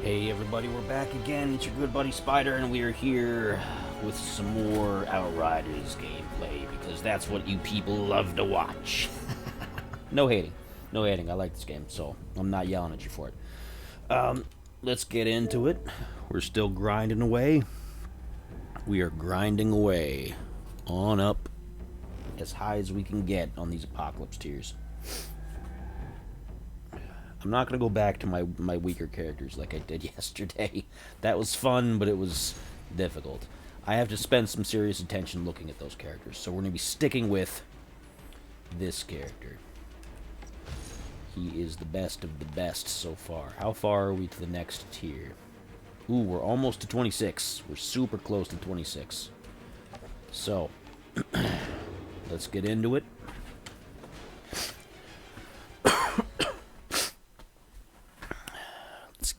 Hey everybody, we're back again. It's your good buddy Spider, and we are here with some more Outriders gameplay because that's what you people love to watch. No hating. No hating. I like this game, so I'm not yelling at you for it. Let's get into it. We're still grinding away. We are grinding away on up as high as we can get on these apocalypse tiers. I'm not going to go back to my weaker characters like I did yesterday. That was fun, but it was difficult. I have to spend some serious attention looking at those characters, so we're going to be sticking with this character. He is the best of the best so far. How far are we to the next tier? Ooh, we're almost to 26. We're super close to 26. So, let's get into it.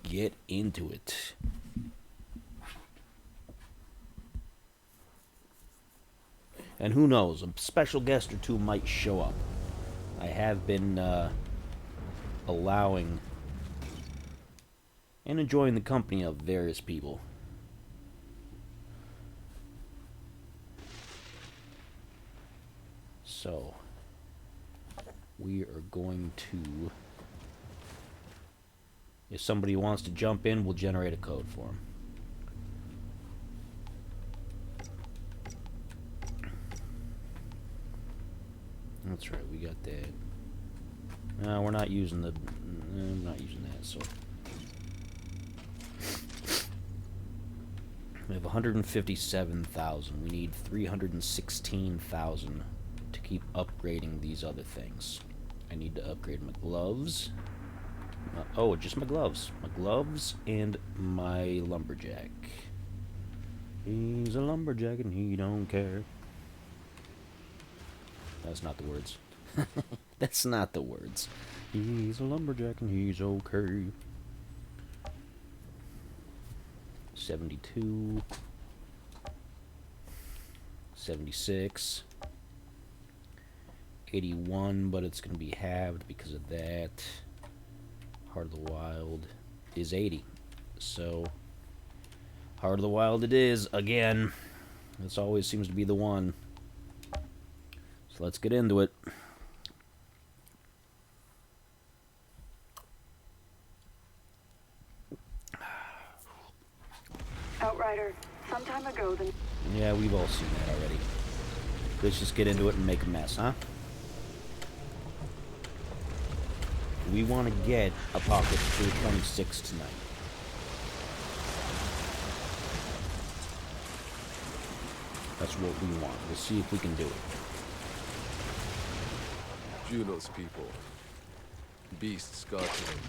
Get into it. And who knows, a special guest or two might show up. I have been allowing and enjoying the company of various people. So, we are going to... If somebody wants to jump in, we'll generate a code for them. That's right, we got that. No, we're not using the... I'm not using that, so... We have 157,000. We need 316,000 to keep upgrading these other things. I need to upgrade my gloves. Oh, just my gloves. My gloves and my lumberjack. He's a lumberjack and he don't care. That's not the words. That's not the words. He's a lumberjack and he's okay. 72. 76. 81, but it's going to be halved because of that. Heart of the Wild is 80. So, Heart of the Wild it is, again. This always seems to be the one. So let's get into it. Outrider, some time ago the... Yeah, we've all seen that already. Let's just get into it and make a mess, huh? We want to get Apocalypse to 26 tonight. That's what we want. We'll see if we can do it. Juno's people. Beasts got to them.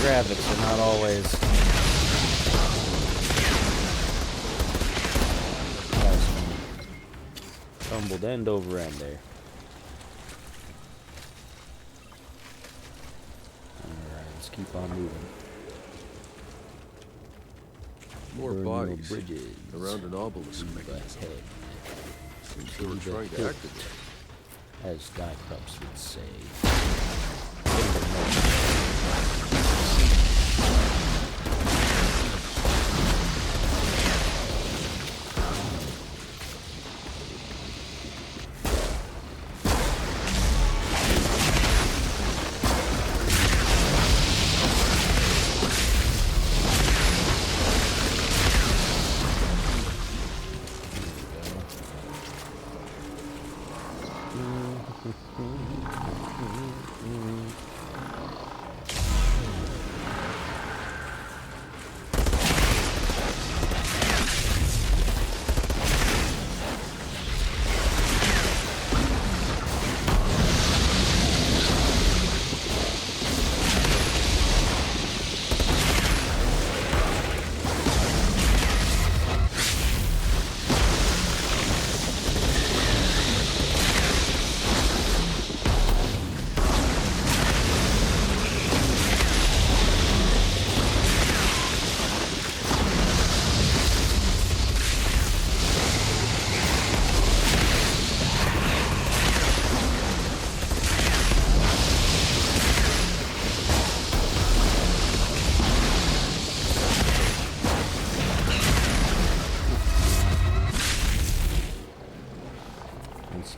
Graphics are not always tumbled end over end there. Alright, let's keep on moving. More Burn bodies bridges around an obelisk mechanism. ahead. They were trying to activate. As Sky Crups would say.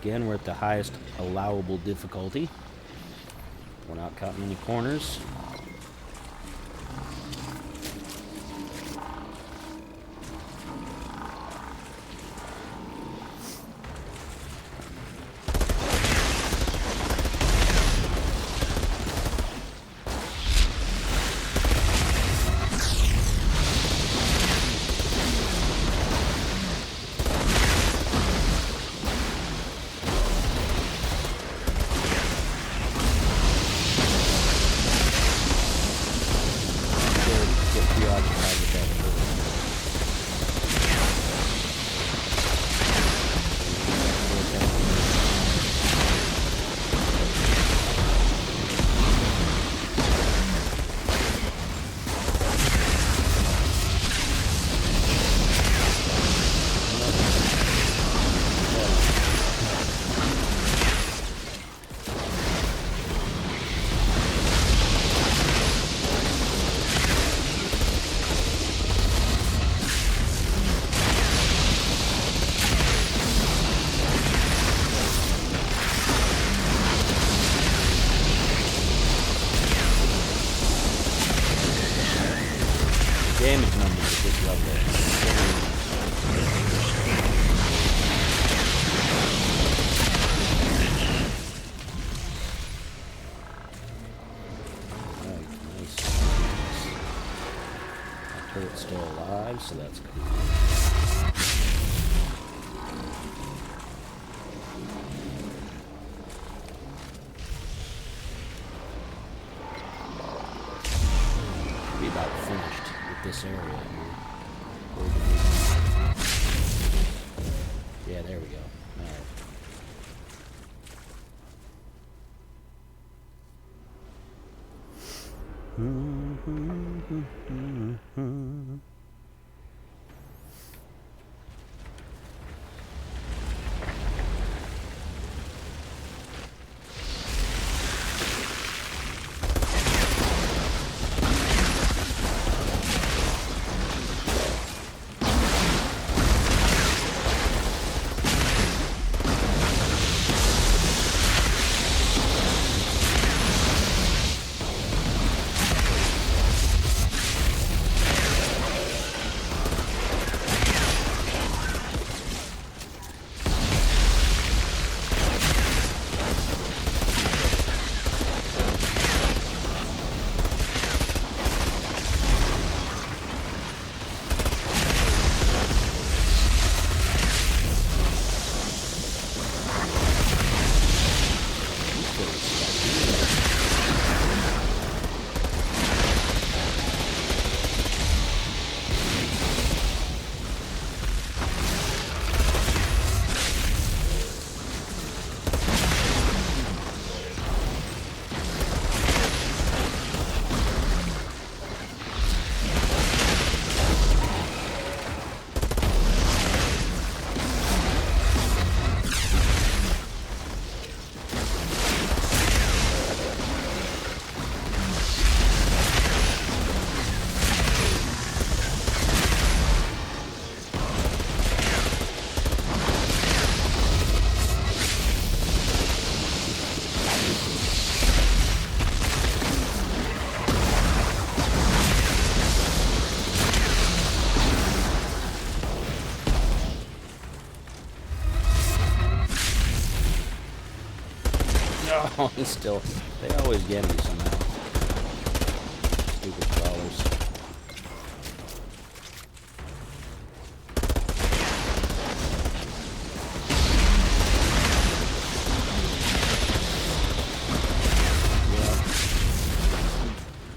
Again, we're at the highest allowable difficulty. We're not caught in any corners. Damage numbers at this level. Alright, nice. Our turret's still alive, so that's cool. Be about finished with this area here. Yeah, there we go. Alright. Oh, he's still... They always get me somehow. Stupid crawlers. Yeah.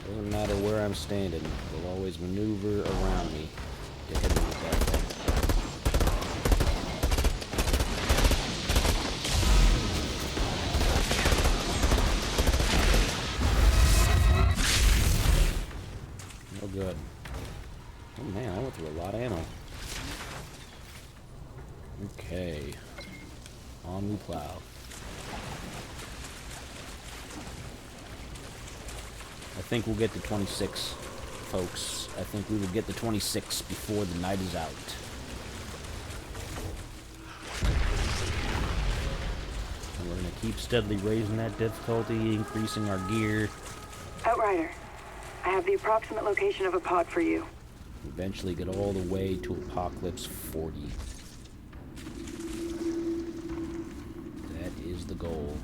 Doesn't matter where I'm standing. They'll always maneuver around me to hit me with that thing. Good. Oh man, I went through a lot of ammo. Okay. On we plow. I think we'll get to 26, folks. I think we will get to 26 before the night is out. We're gonna keep steadily raising that difficulty, increasing our gear. Outrider, I have the approximate location of a pod for you. Eventually get all the way to Apocalypse 40. That is the goal.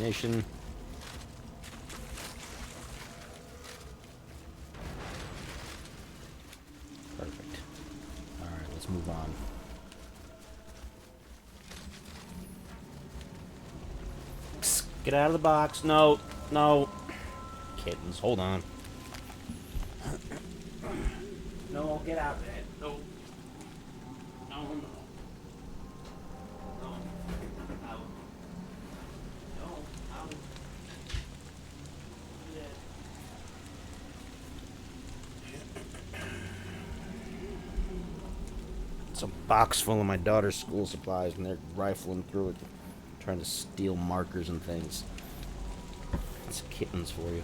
Ammunition. Perfect. Alright, let's move on. Psst, get out of the box. No, no. Kittens, hold on. No, get out of that. No. No, no. It's a box full of my daughter's school supplies, and they're rifling through it, trying to steal markers and things. It's kittens for you.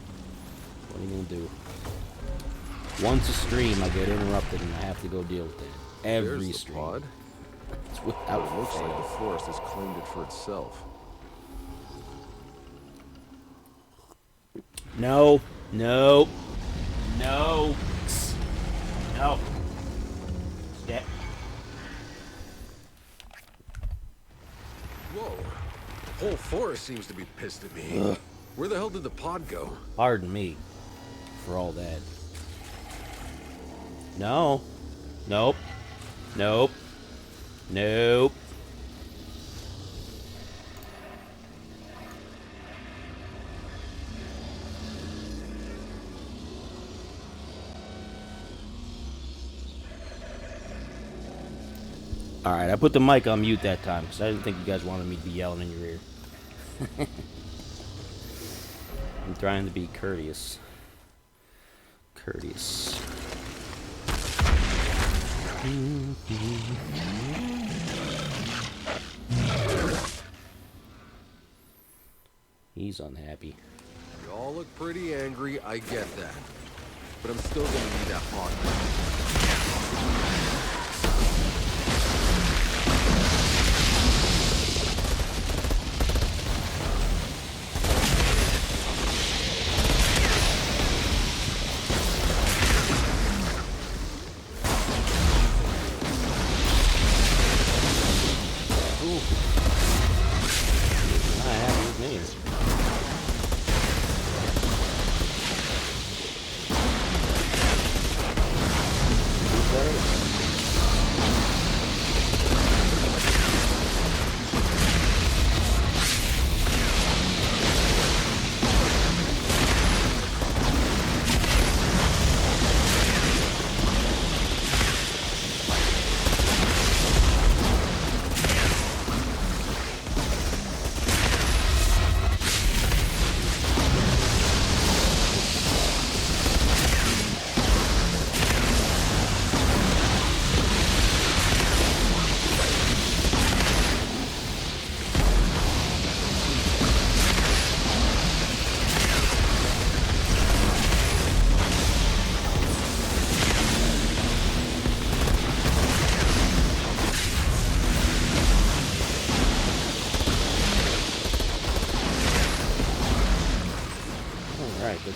What are you gonna do? Once a stream, I get interrupted, and I have to go deal with it. Every There's the stream. pod. It's without It looks fail. like the forest has claimed it for itself. No, no, no, no. Step. Whoa. The whole forest seems to be pissed at me. Ugh. Where the hell did the pod go? Pardon me for all that. No. Nope. Nope. Nope. Alright, I put the mic on mute that time because I didn't think you guys wanted me to be yelling in your ear. I'm trying to be courteous. Courteous. He's unhappy. You all look pretty angry, I get that. But I'm still gonna need that pod.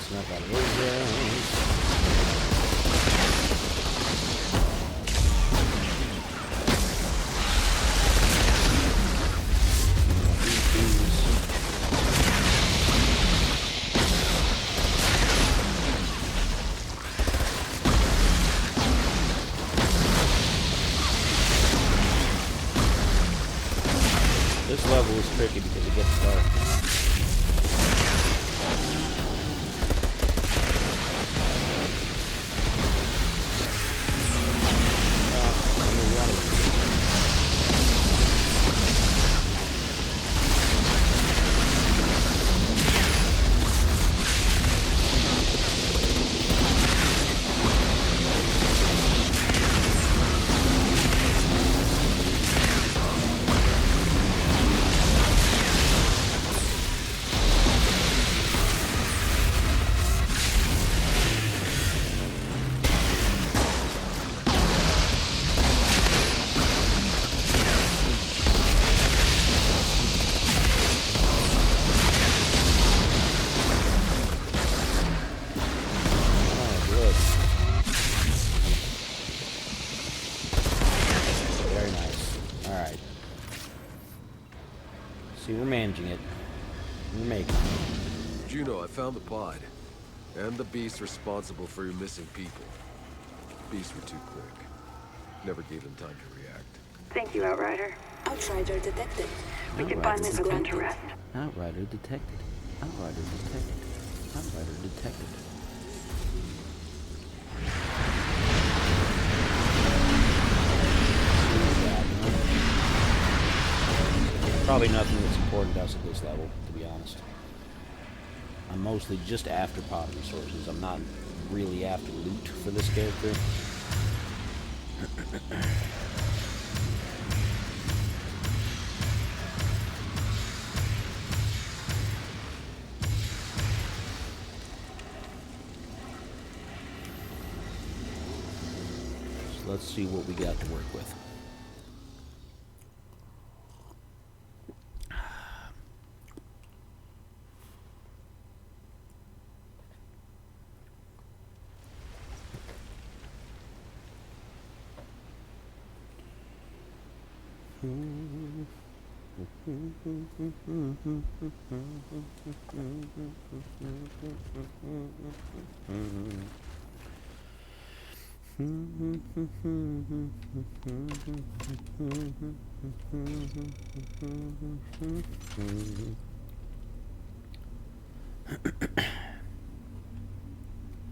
Snuck out of those guys. This level is tricky because it gets dark. See, we're managing it. We're making it. Juno, I found the pod. And the beast responsible for your missing people. Beasts were too quick. Never gave them time to react. Thank you, Outrider. Outrider detected. We can finally put them to rest. Outrider detected. Outrider detected. Outrider detected. Probably nothing that's important to us at this level, to be honest. I'm mostly just after pod resources. I'm not really after loot for this character. So let's see what we got to work with.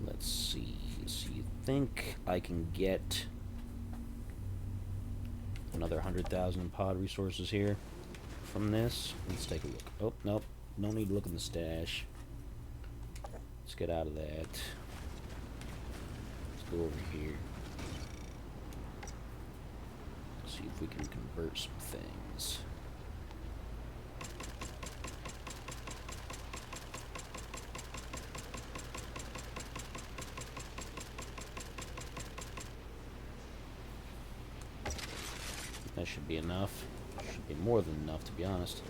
Let's see. So you think I can get another 100,000 pod resources here from this? Let's take a look. Oh, nope. No need to look in the stash. Let's get out of that. Let's go over here. See if we can convert some things. That should be enough. Should be more than enough, to be honest.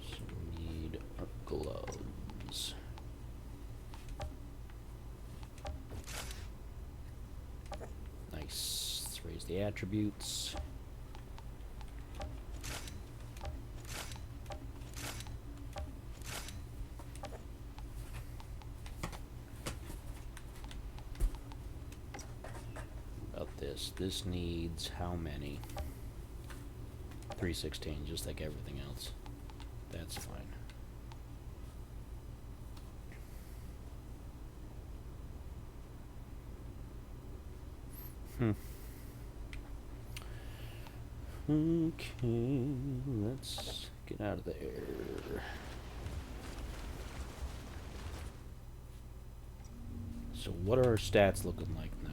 So we need our gloves. Nice. Let's raise the attributes. This needs how many? 316, just like everything else. That's fine. Okay, let's get out of there. So what are our stats looking like now?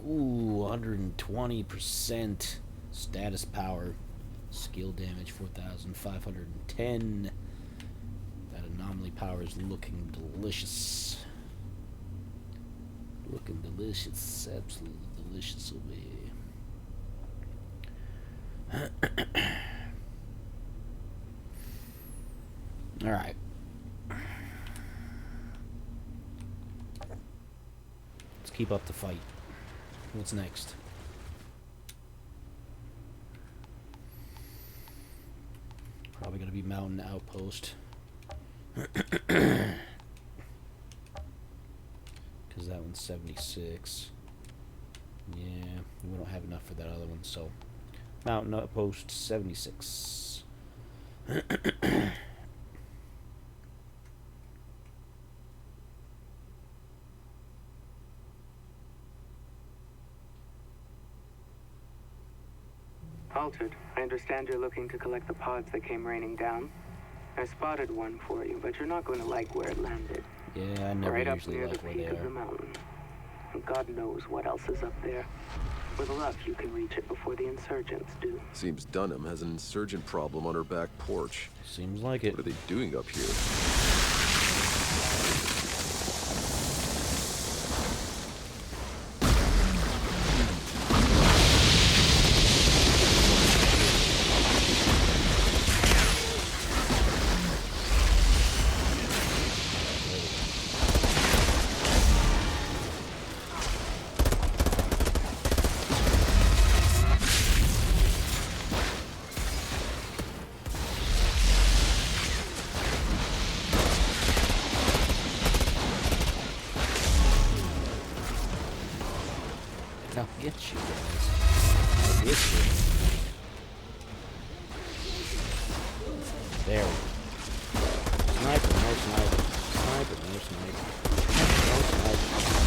Ooh, 120% status power, skill damage 4,510. That anomaly power is looking delicious. Looking delicious, absolutely delicious over here. Alright. Let's keep up the fight. What's next? Probably gonna be Mountain Outpost. Because that one's 76. Yeah, we don't have enough for that other one, so Mountain Outpost 76. Altered, I understand you're looking to collect the pods that came raining down. I spotted one for you, but you're not going to like where it landed. Yeah, I never Right up usually near like the where peak they of the are. mountain. And God knows what else is up there. With luck, you can reach it before the insurgents do. Seems Dunham has an insurgent problem on her back porch. Seems like it. What are they doing up here? I'll get you guys. I'll get you. There we go. Sniper, no sniper. Sniper, no sniper. No sniper.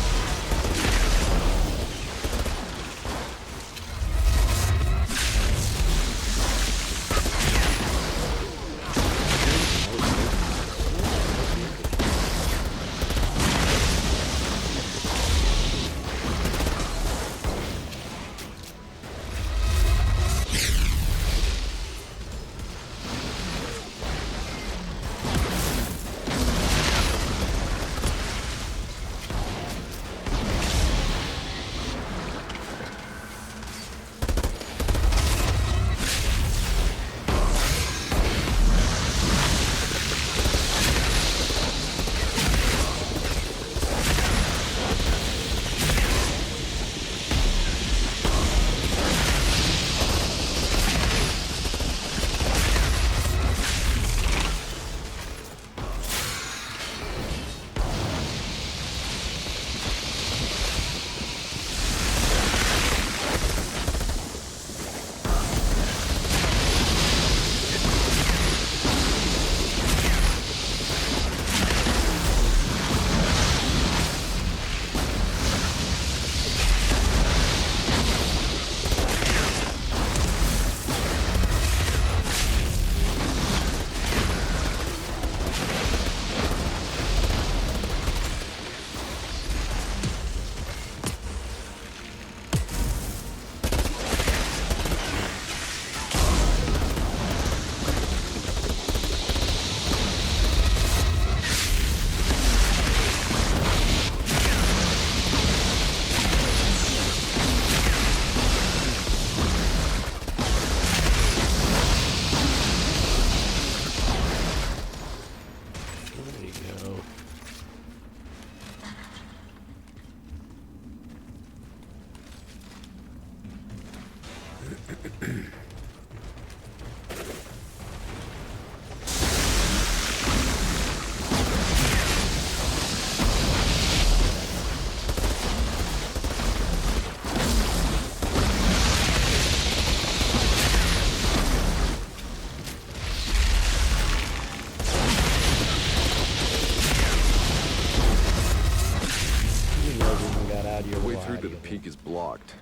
peak is blocked.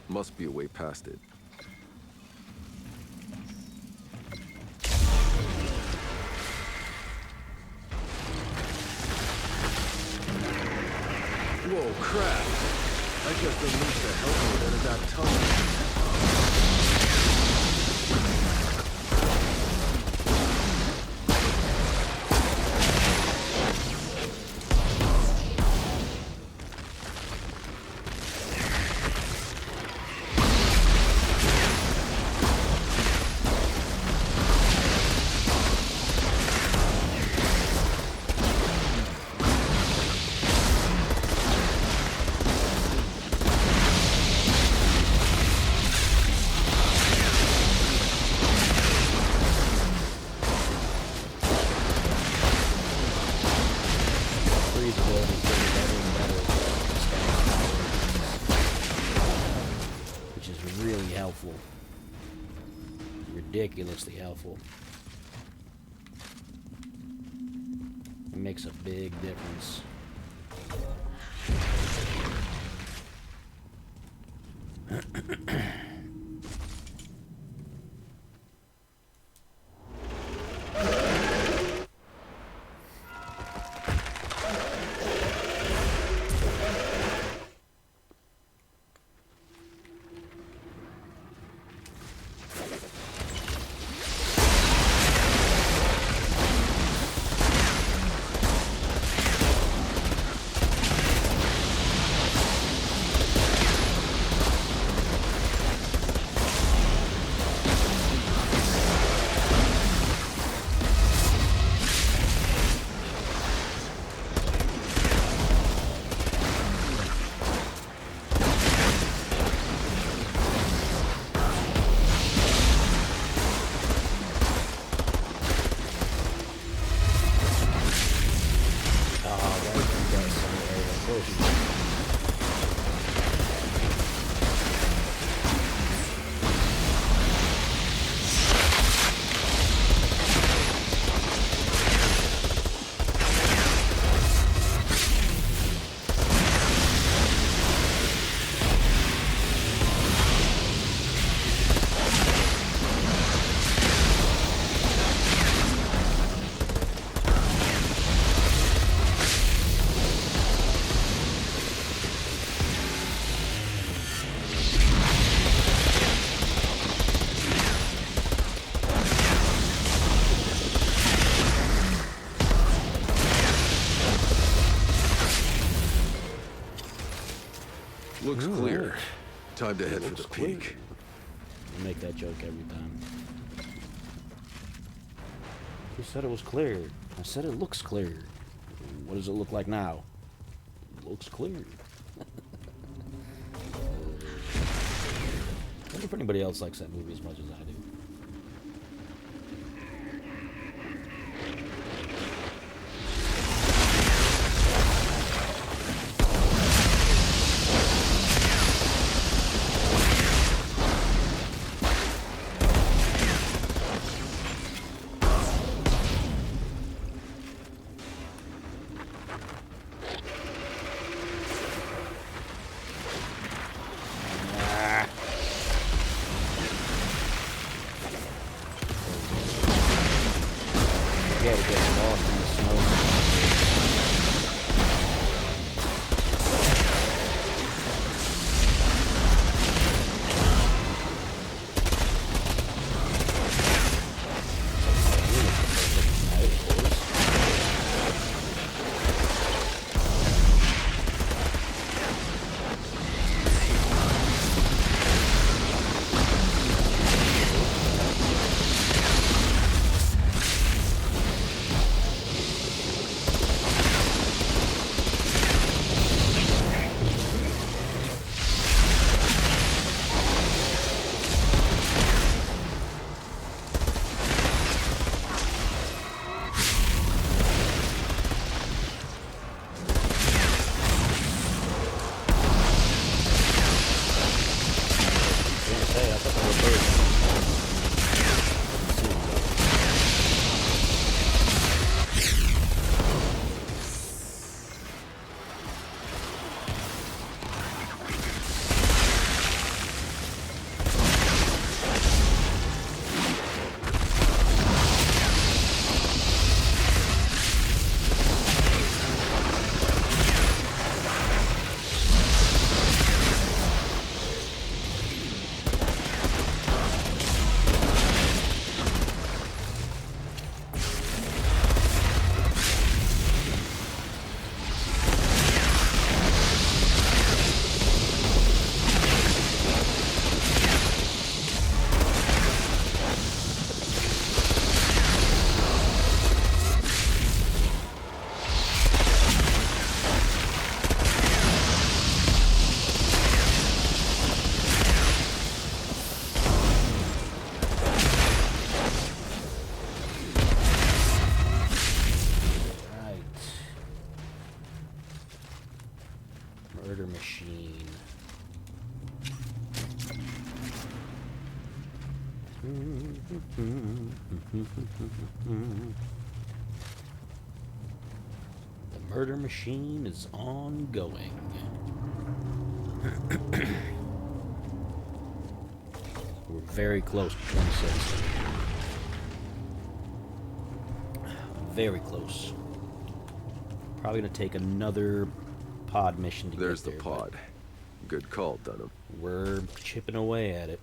Must be a way past it. Whoa, crap! I guess they need to help me out of that tunnel. helpful. Ridiculously helpful. It makes a big difference. Looks clear. Time to head for the peak. I make that joke every time. Who said it was clear? I said it looks clear. What does it look like now? It looks clear. I wonder if anybody else likes that movie as much as I do. Yeah, to get lost in the snow. Murder machine. The murder machine is ongoing. We're very close to 26. Very close. Probably gonna take another pod mission to There's get the there. pod. Good call, Dunham. We're chipping away at it.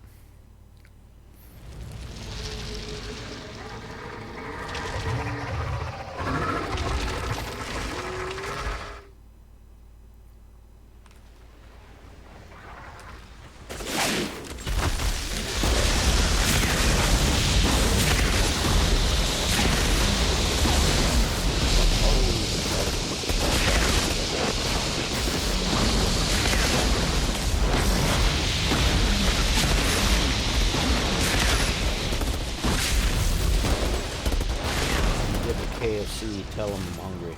KFC, tell them I'm hungry.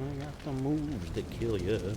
I got the moves that kill you.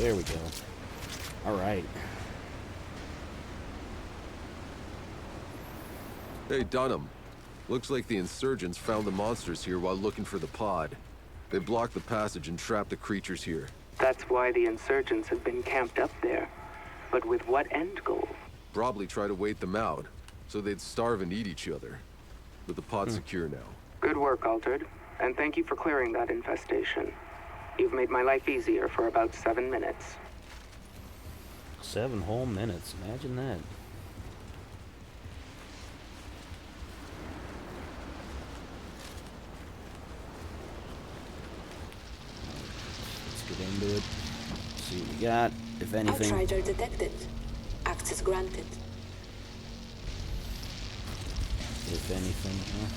There we go. Alright. Hey, Dunham. Looks like the insurgents found the monsters here while looking for the pod. They blocked the passage and trapped the creatures here. That's why the insurgents have been camped up there. But with what end goal? Probably try to wait them out, so they'd starve and eat each other. But the pod's secure now. Good work, Altered. And thank you for clearing that infestation. You've made my life easier for about 7 minutes. 7 whole minutes. Imagine that. Let's get into it. See what we got, if anything. Outrider detected. Access granted. If anything, huh?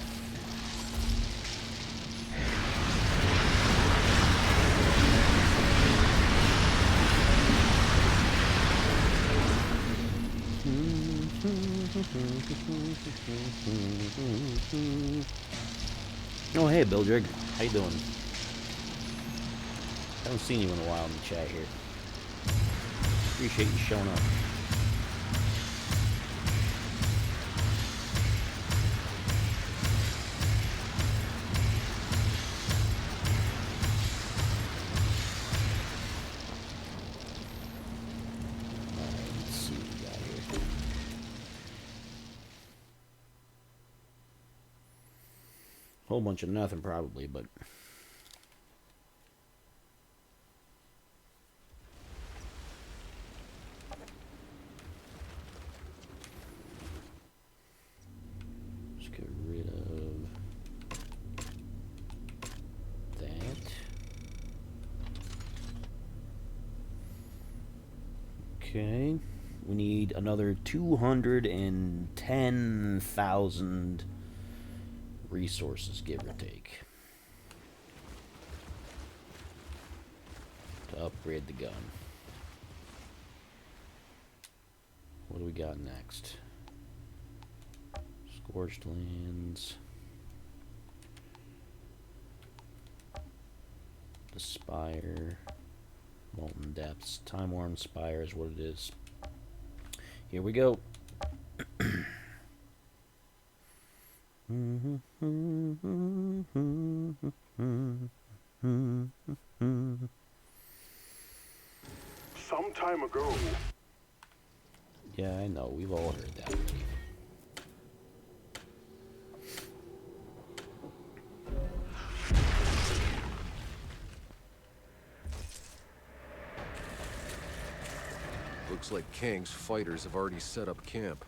Oh, hey, Bildrig. How you doing? Haven't seen you in a while in the chat here. Appreciate you showing up. Whole bunch of nothing probably, but let's get rid of that. Okay, we need another 210,000 resources, give or take, to upgrade the gun. What do we got next? Scorched Lands. The Spire. Molten Depths. Time-Worn Spire is what it is. Here we go. Some time ago. Yeah, I know. We've all heard that already. Looks like Kang's fighters have already set up camp.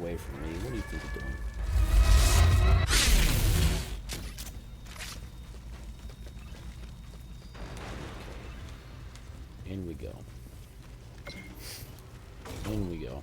away from me. What do you think you're doing? In we go. In we go.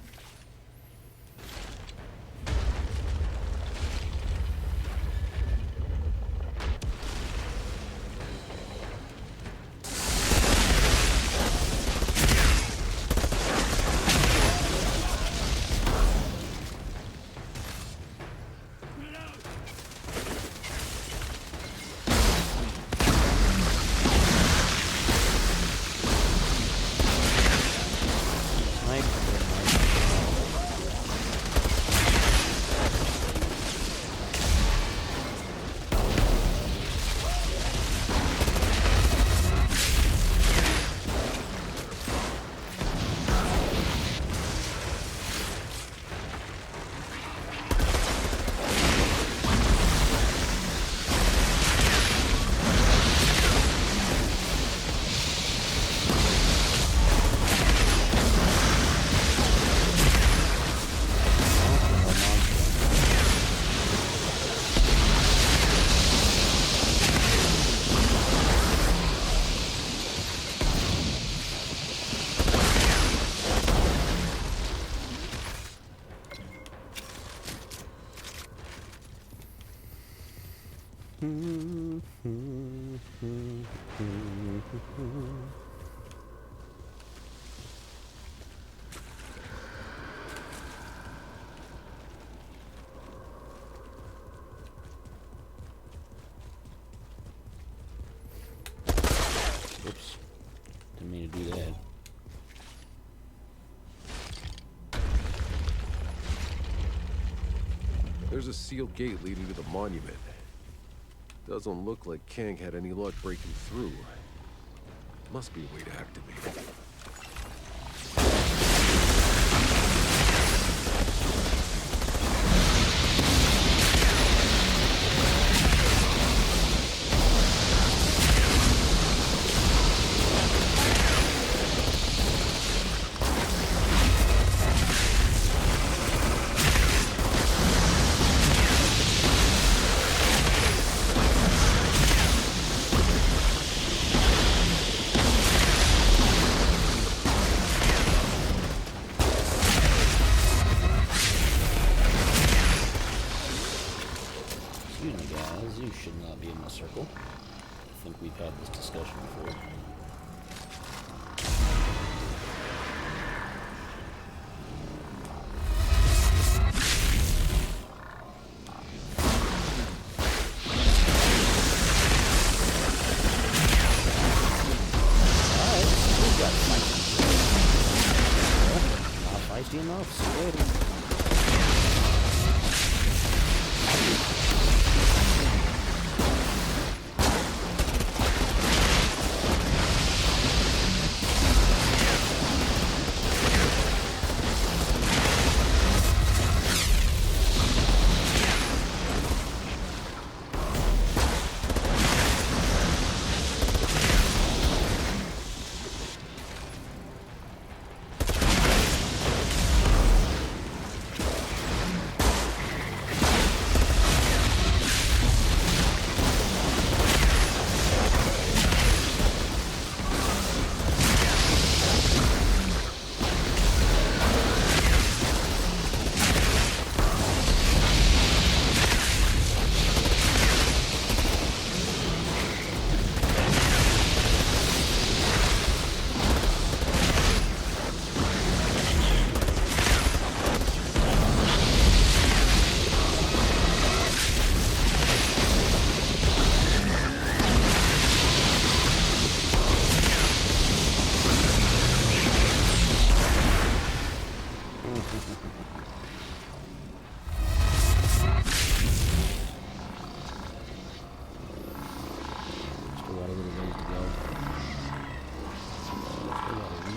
Oops. Didn't mean to do that. There's a sealed gate leading to the monument. Doesn't look like Kang had any luck breaking through. Must be a way to activate it. Excuse me, guys. You should not be in my circle. I think we've had this discussion before. Alright, we've got feisty. Not feisty enough. See you later.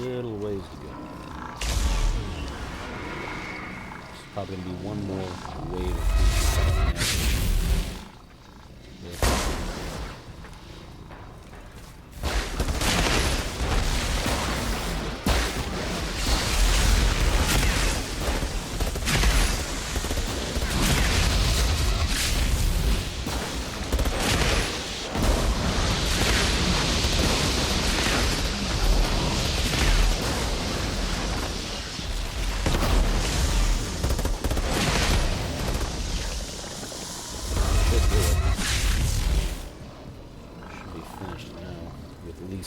Little ways to go. There's probably going to be one more wave of creatures.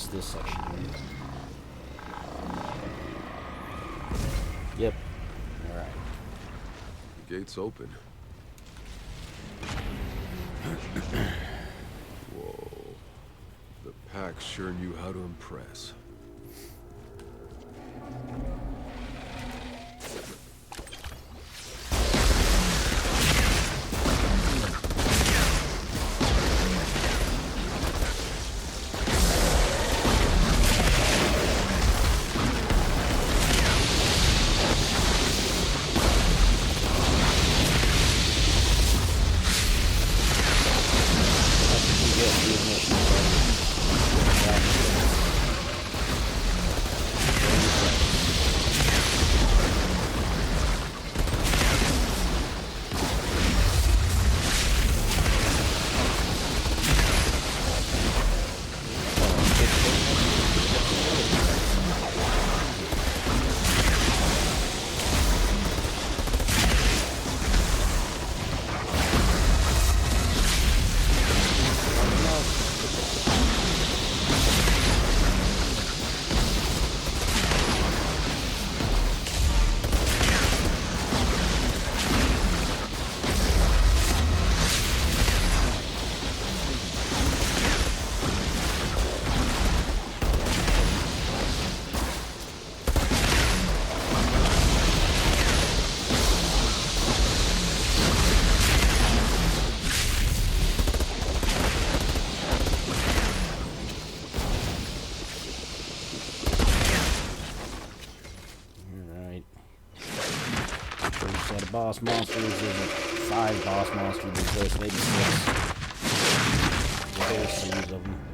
What's this section here? Yep. Alright. The gate's open. Whoa. The pack sure knew how to impress. Boss monsters. There's 5 boss monsters. There's maybe 6. There's a series of them.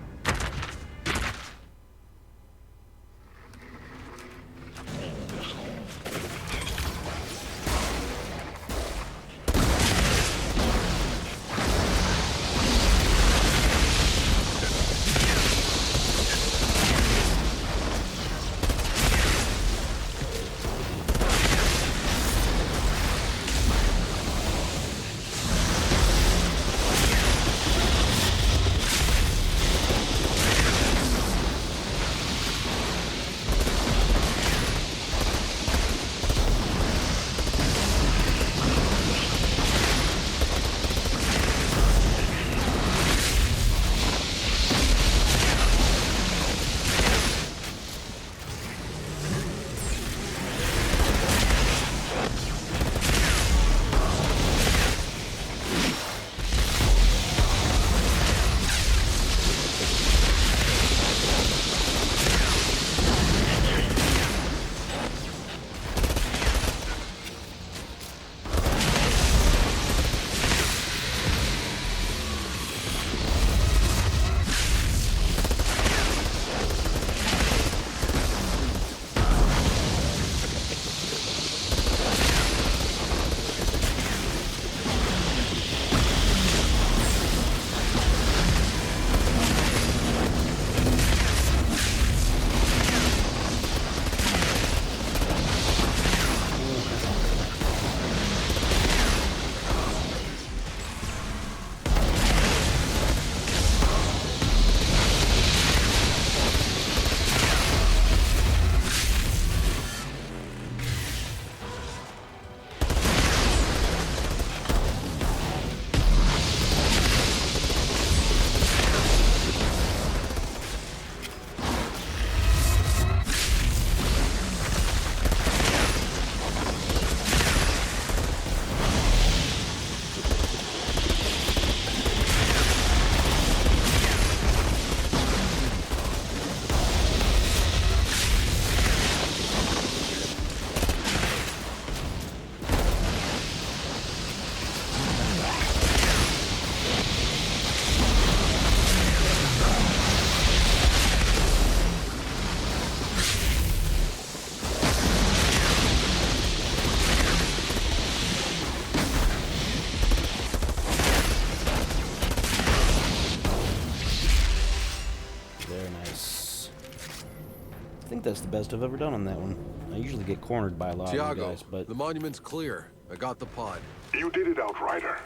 think that's the best I've ever done on that one. I usually get cornered by a lot of you guys, but... the monument's clear. I got the pod. You did it, Outrider.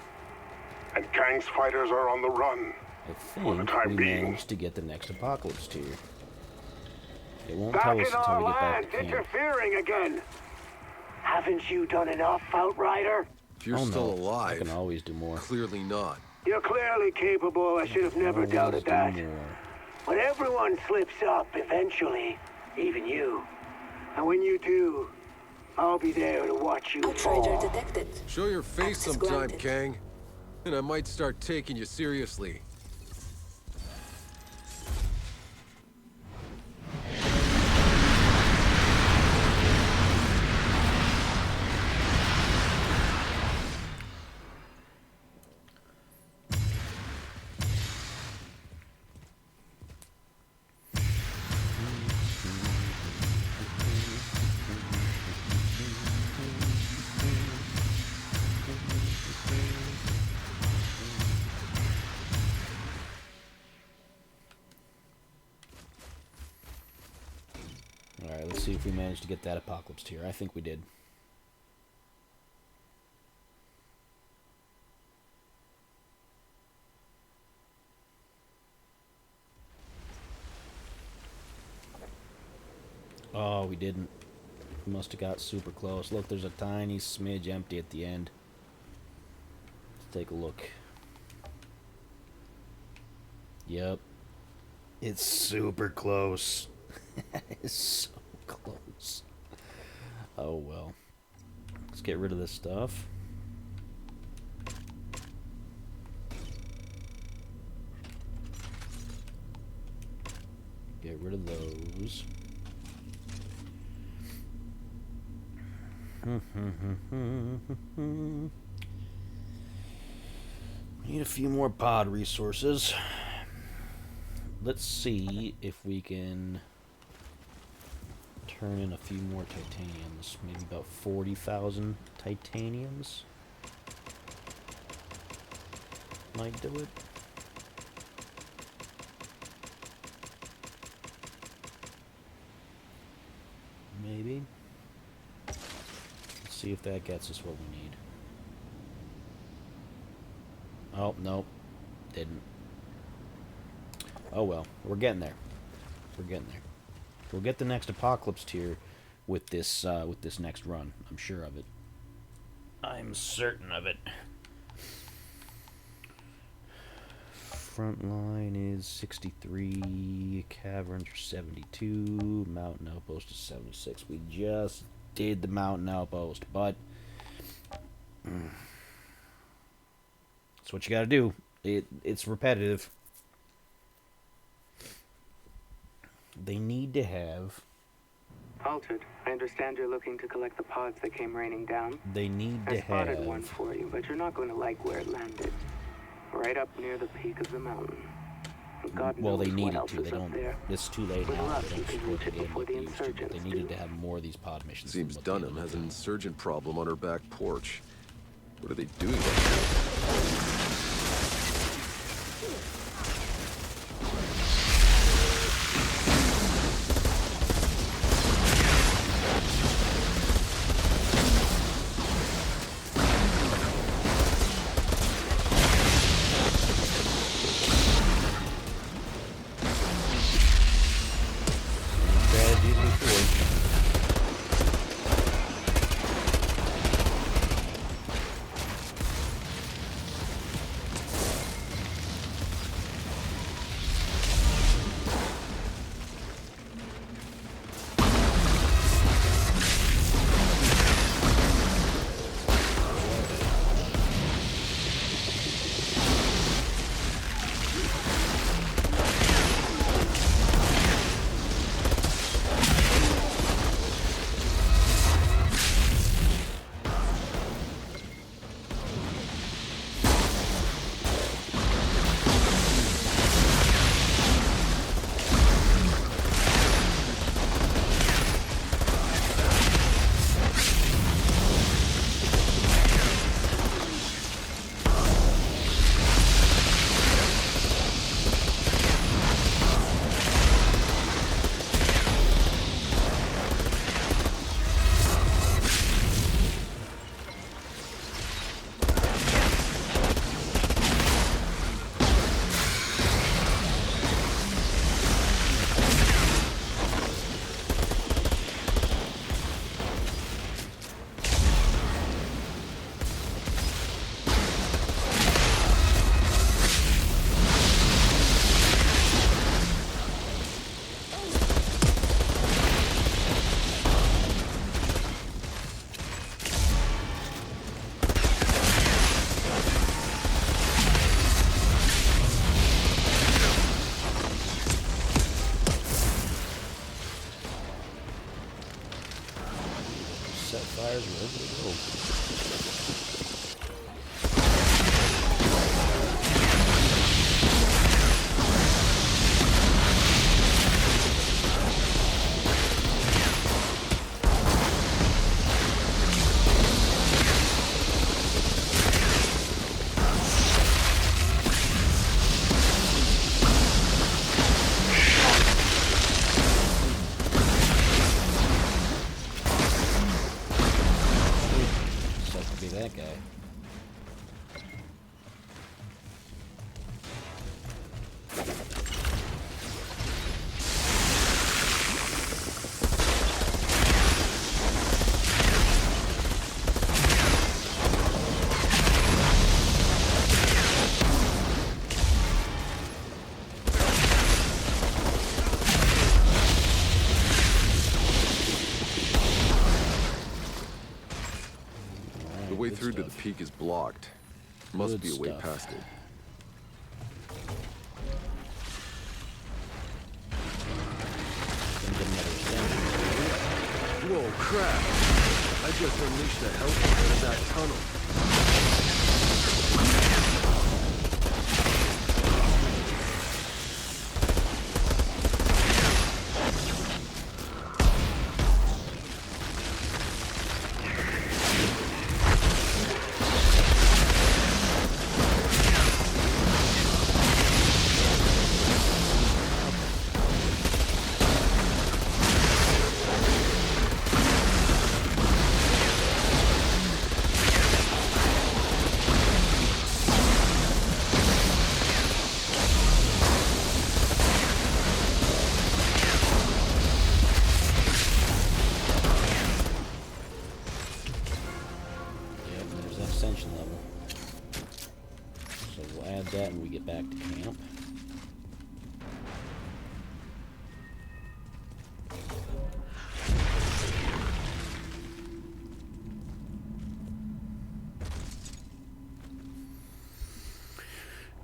And Kang's fighters are on the run. I think we managed to get the next apocalypse tier. It won't Back tell us in until our we get back land, to camp. interfering again. Haven't you done enough, Outrider? If you're Oh, still no. I alive, can always do more. clearly not. You're clearly capable. I should have never Always doubted do that. more. But everyone slips up eventually, even you. And when you do, I'll be there to watch you Outrider fall. detected. Show your face Access sometime, granted. Kang. And I might start taking you seriously. Alright, let's see if we managed to get that apocalypse tier. I think we did. Oh, we didn't. We must have got super close. Look, there's a tiny smidge empty at the end. Let's take a look. Yep. It's super close. It's so close. Oh well. Let's get rid of this stuff. Get rid of those. Need a few more pod resources. Let's see if we can turn in a few more titaniums. Maybe about 40,000 titaniums. Might do it. Maybe. Let's see if that gets us what we need. Oh, nope. Didn't. Oh well, we're getting there. We're getting there. We'll get the next apocalypse tier with this next run. I'm sure of it. I'm certain of it. Front line is 63. Caverns are 72. Mountain outpost is 76. We just did the mountain outpost, but that's what you gotta do. It's repetitive. They need to have... Altered. I understand you're looking to collect the pods that came raining down. They need I to spotted have... one for you, but you're not going to like where it landed. Right up near the peak of the mountain. God Well, they knows what needed else to. is They up don't... there. It's too late With now. luck, They you don't can support reach the it game before like the they used to, but they insurgents needed do. to have more of these pod missions. than Seems what they Dunham did. has an insurgent problem on her back porch. What are they doing back there? Strategies before. guy. The way through to the peak is blocked. Must Good be a way stuff. past it. Gonna get another extension. Whoa, crap! I just unleashed a hellfire in that tunnel. Yep, there's that ascension level. So we'll add that when we get back to camp.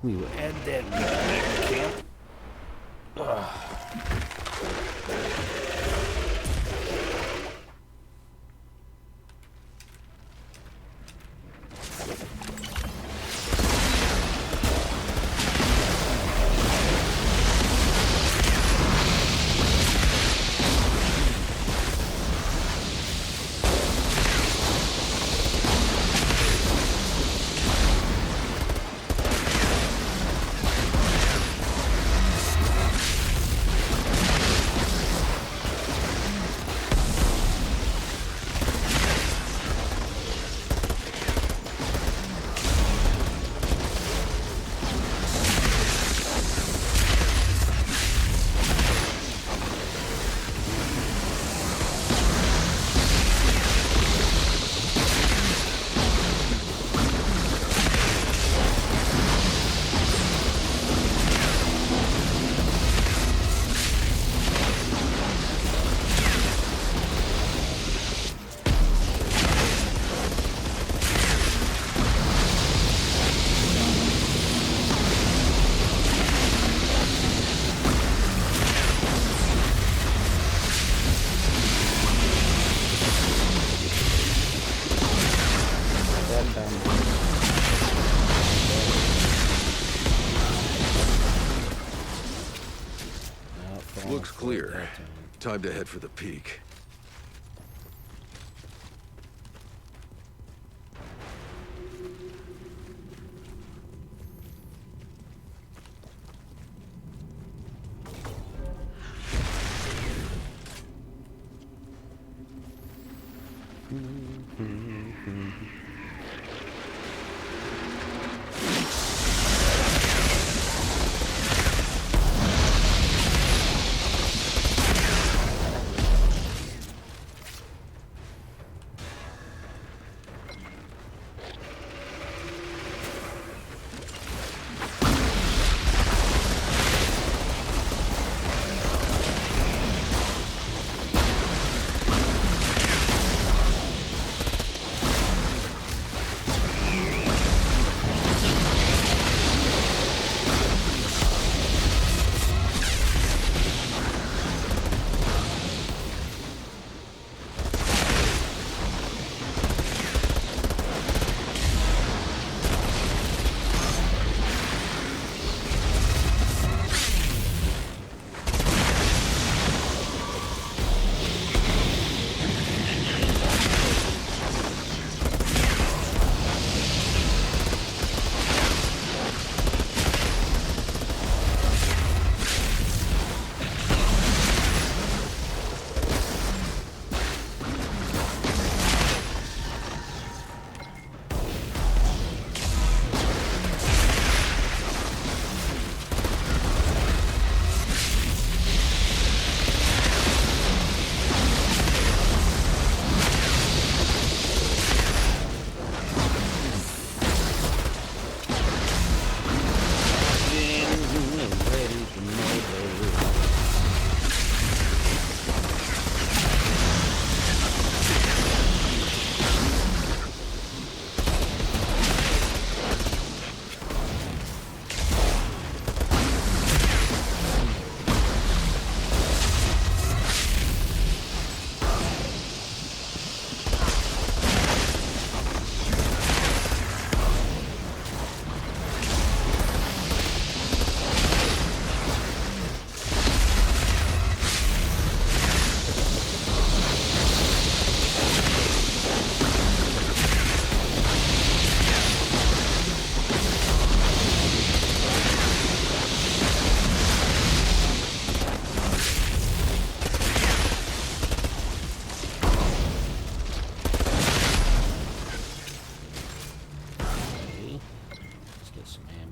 We will add that when we get back to camp. Looks clear. Time to head for the peak.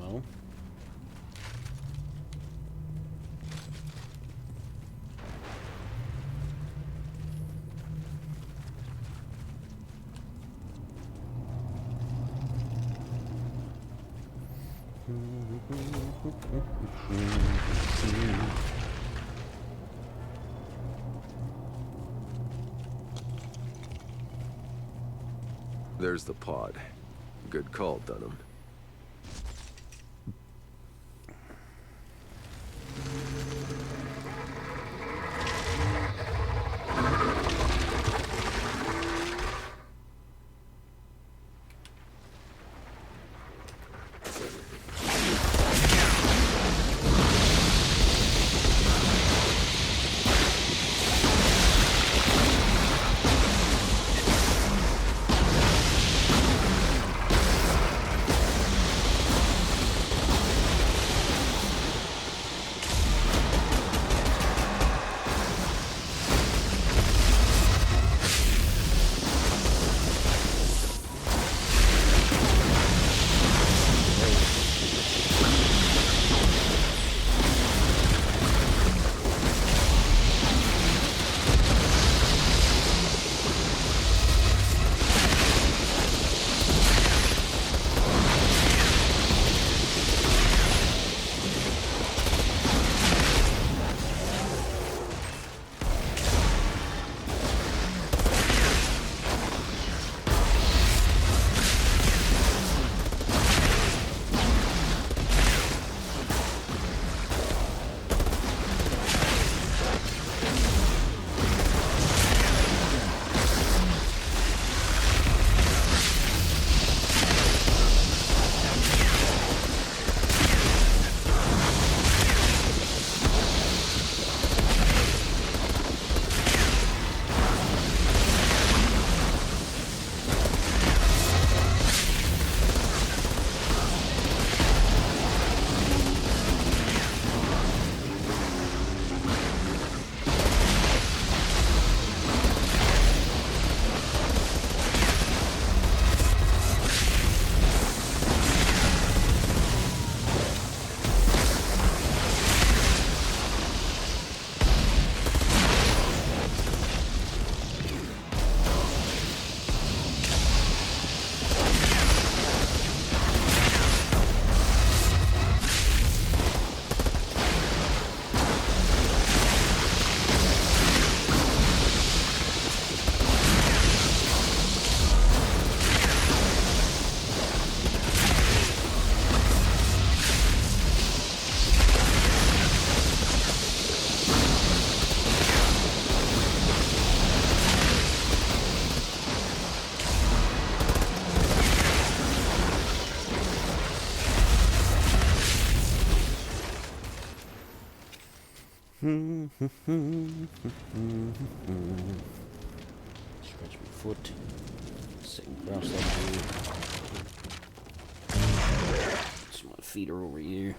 No. There's the pod. Good call, Dunham. Stretch my foot. Sitting cross legged. So my feet are over here.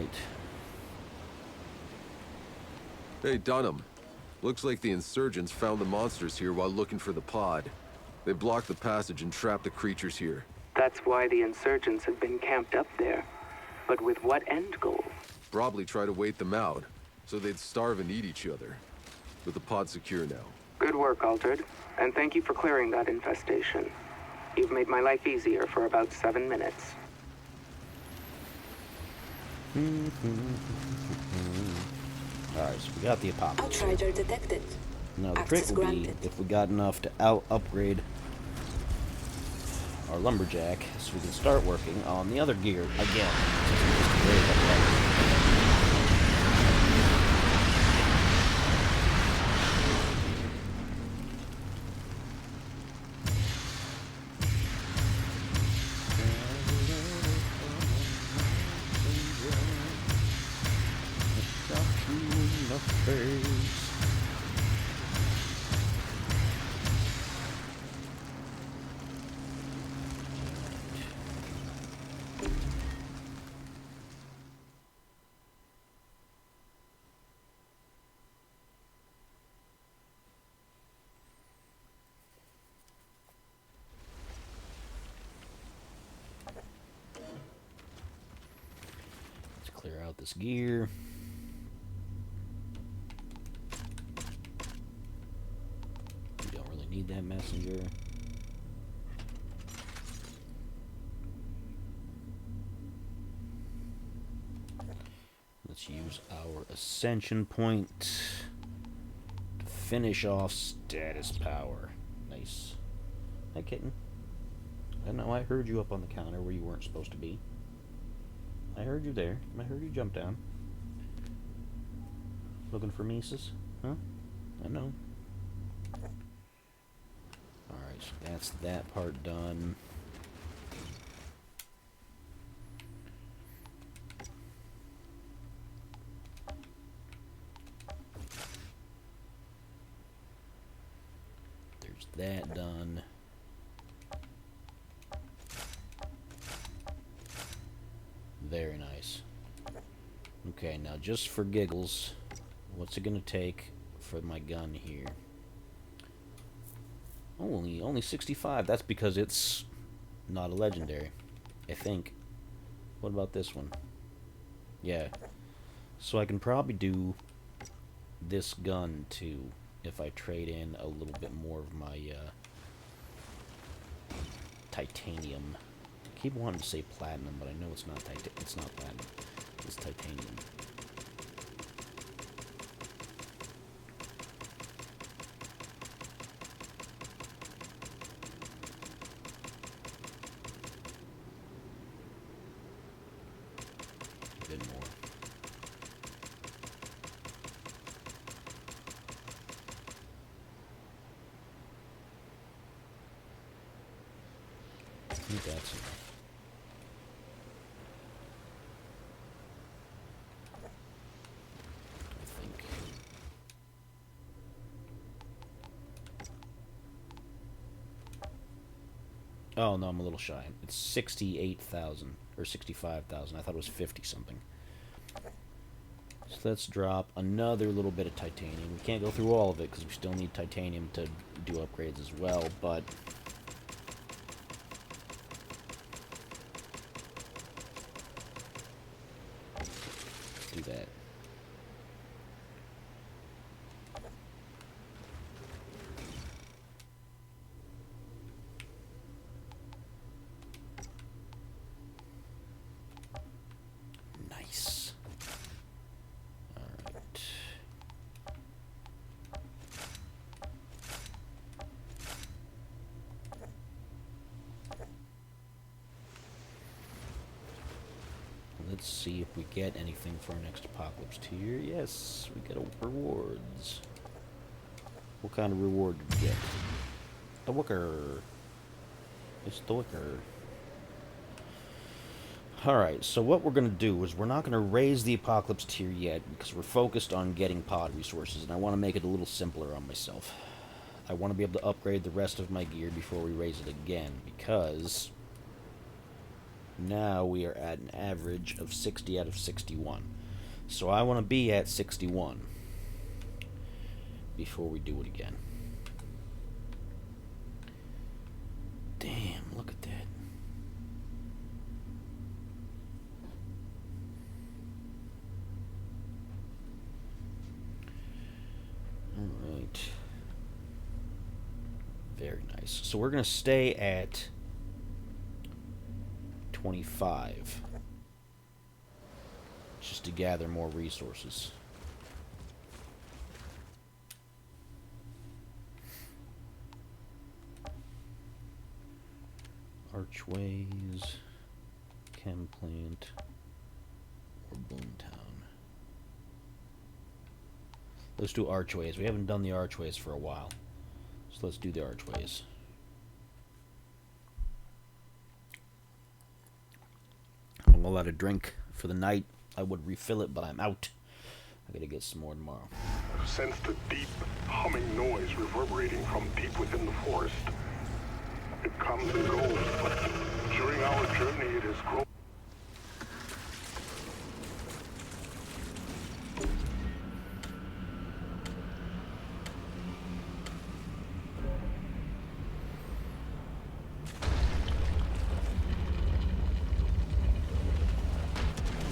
Alright. Hey, Dunham. Looks like the insurgents found the monsters here while looking for the pod. They blocked the passage and trapped the creatures here. That's why the insurgents have been camped up there. But with what end goal? Probably try to wait them out, so they'd starve and eat each other. But the pod's secure now. Good work, Altered. And thank you for clearing that infestation. You've made my life easier for about 7 minutes. Alright, so we got the apocalypse. Outrider detected. Now the Access trick will be granted. if we got enough to upgrade our lumberjack, so we can start working on the other gear again. Clear out this gear. We don't really need that messenger. Let's use our ascension point to finish off status power. Nice. Hi, kitten. I know I heard you up on the counter where you weren't supposed to be. I heard you there. I heard you jump down. Looking for Mises? Huh? I know. Alright, so that's that part done. There's that done. Very nice. Okay, now just for giggles, what's it gonna take for my gun here? Only 65. That's because it's not a legendary, I think. What about this one? Yeah. So I can probably do this gun too if I trade in a little bit more of my titanium. I keep wanting to say platinum, but I know it's not it's not platinum. It's titanium. A bit more. I think that's enough. I think. Oh no, I'm a little shy. It's 68,000 or 65,000. I thought it was 50 something. So let's drop another little bit of titanium. We can't go through all of it because we still need titanium to do upgrades as well, but do that. Nice. All right. Let's see if we get anything for our next apocalypse tier. Yes, we get rewards. What kind of reward did we get? The wicker. It's the wicker. Alright, so what we're going to do is we're not going to raise the apocalypse tier yet because we're focused on getting pod resources, and I want to make it a little simpler on myself. I want to be able to upgrade the rest of my gear before we raise it again, because Now we are at an average of 60 out of 61. So I want to be at 61 before we do it again. Damn, look at that. Alright. Very nice. So we're going to stay at 25. Just to gather more resources. Archways, chem plant, or Boomtown. Let's do archways. We haven't done the archways for a while. So let's do the archways. I'm all out of drink for the night. I would refill it, but I'm out. I gotta get some more tomorrow. I've sensed a deep, humming noise reverberating from deep within the forest. It comes and goes, but during our journey it has grown.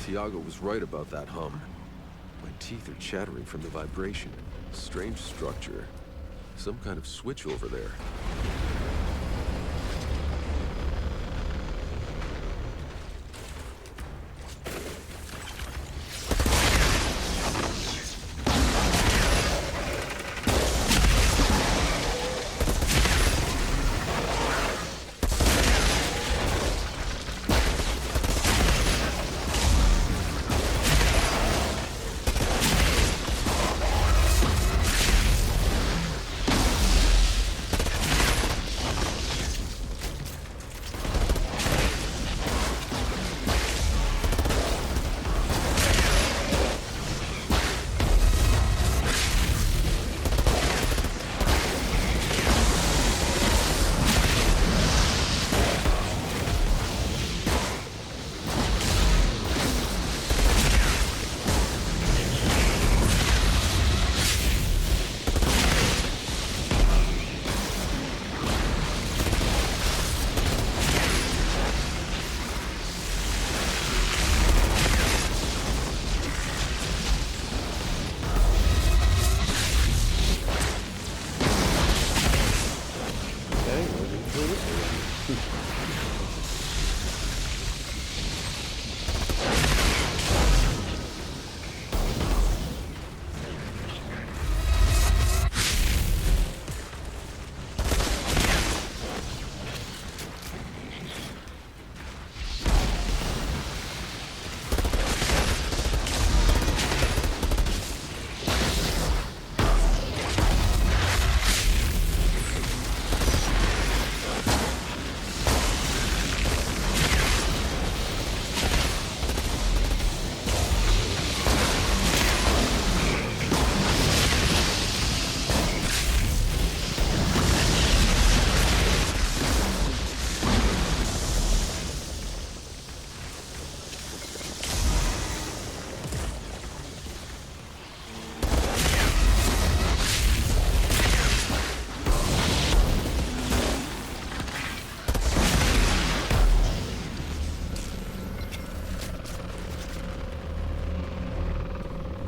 Tiago was right about that hum. My teeth are chattering from the vibration. Strange structure. Some kind of switch over there.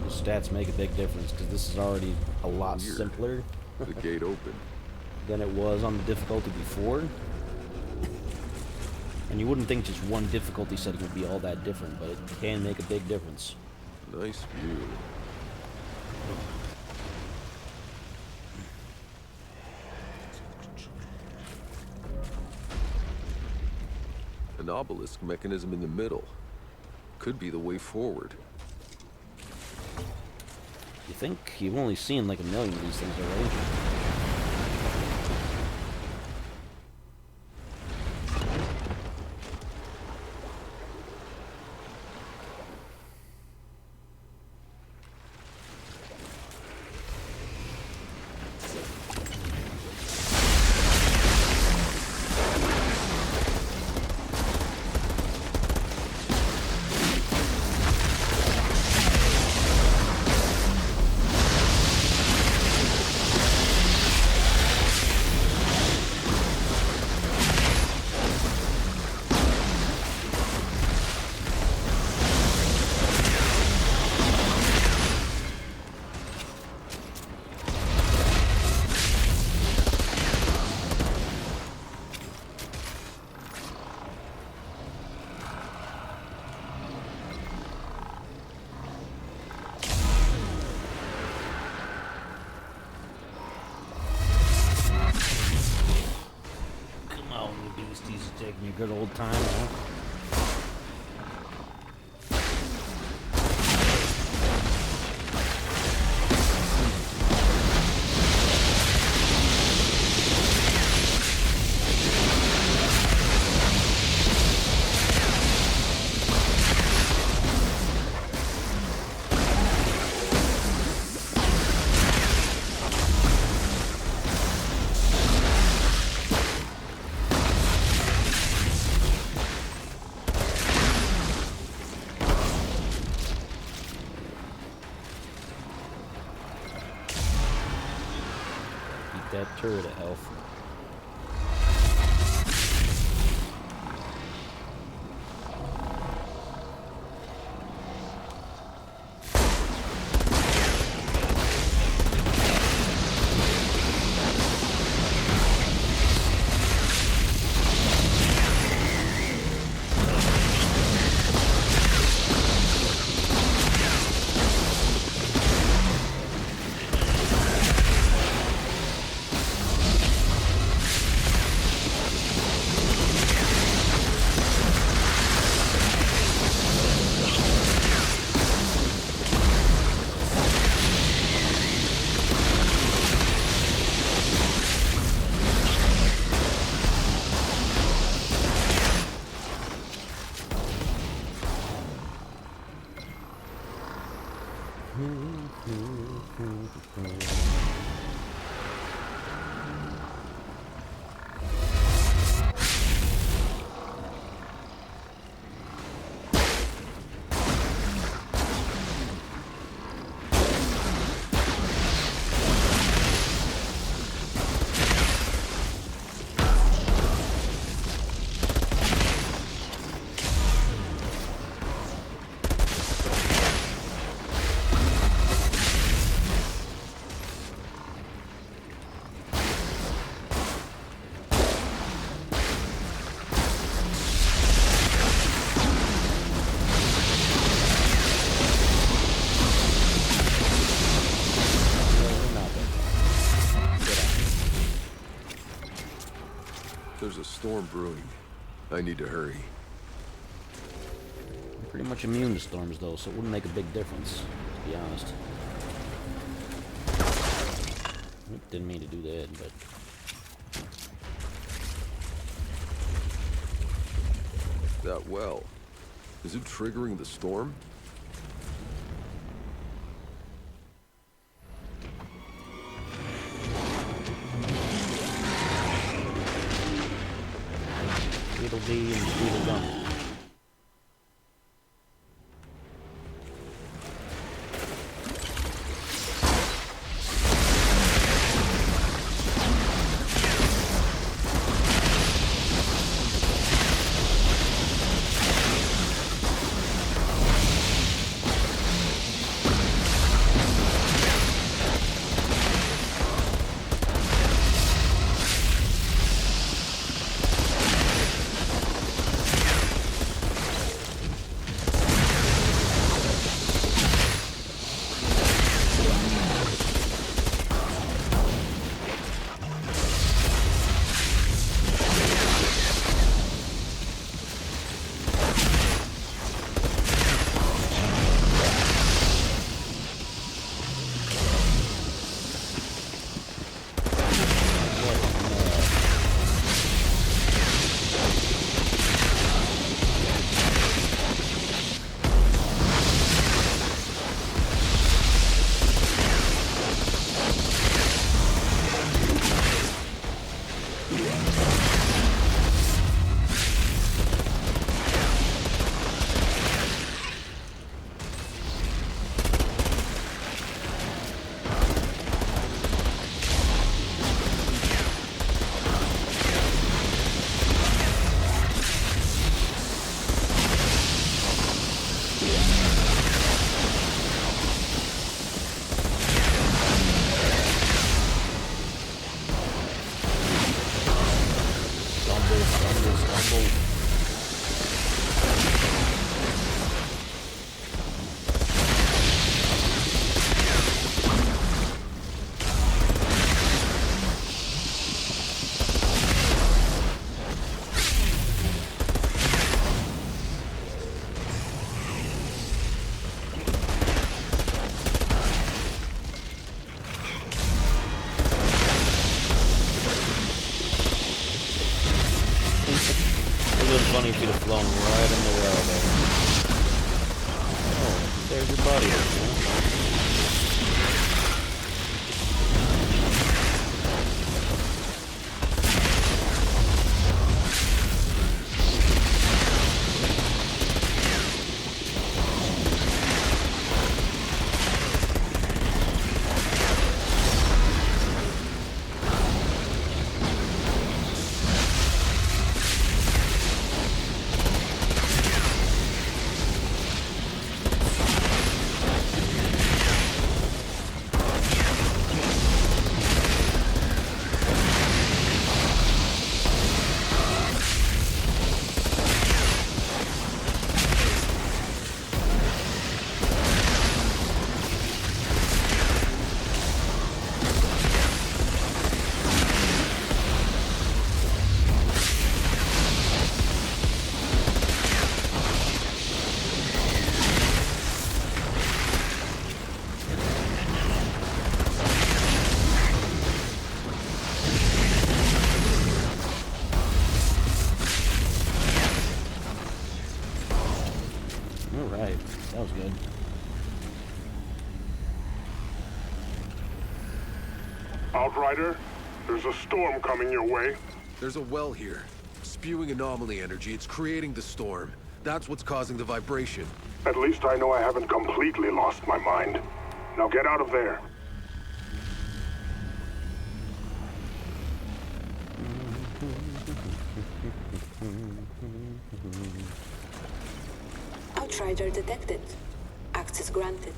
Stats make a big difference because this is already a lot Weird. simpler The gate opened. than it was on the difficulty before. And you wouldn't think just one difficulty setting would be all that different, but it can make a big difference. Nice view. An obelisk mechanism in the middle. Could be the way forward. You think? You've only seen like a million of these things already. good old time, huh? That turret of health. There's a storm brewing. I need to hurry. I'm pretty much immune to storms, though, so it wouldn't make a big difference, to be honest. Didn't mean to do that, but... That well. Is it triggering the storm? Tweedledee and Tweedledum. in the well there. Oh, there's your buddy. Alright, that was good. Outrider, there's a storm coming your way. There's a well here. Spewing anomaly energy. It's creating the storm. That's what's causing the vibration. At least I know I haven't completely lost my mind. Now get out of there. Outrider detected. Access granted.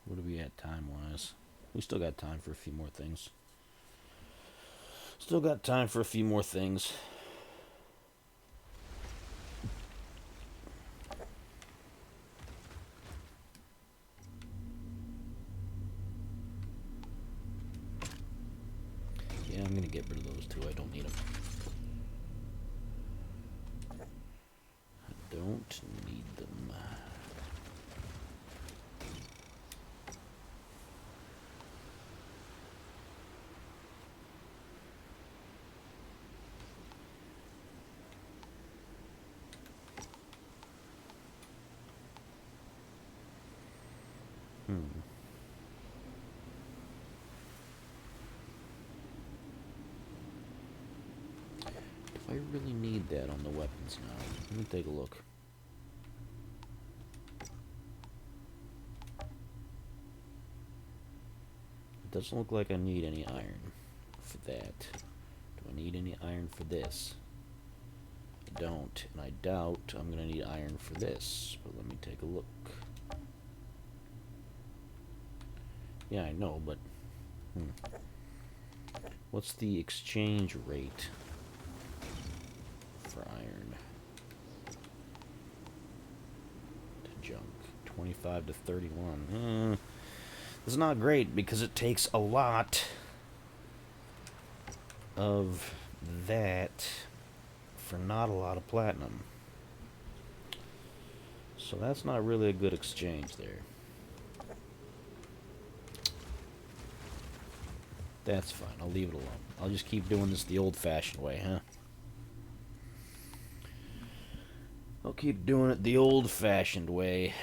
What are we at time-wise? We still got time for a few more things. Still got time for a few more things. Yeah, I'm gonna get rid of those two. I don't need them. I don't need them. Do I really need that on the weapons now? Let me take a look. It doesn't look like I need any iron for that. Do I need any iron for this? I don't, and I doubt I'm going to need iron for this. But let me take a look. Yeah, I know, but... What's the exchange rate for iron to junk? 25 to 31. It's not great because it takes a lot of that for not a lot of platinum. So that's not really a good exchange there. That's fine. I'll leave it alone. I'll just keep doing this the old-fashioned way, huh? I'll keep doing it the old-fashioned way.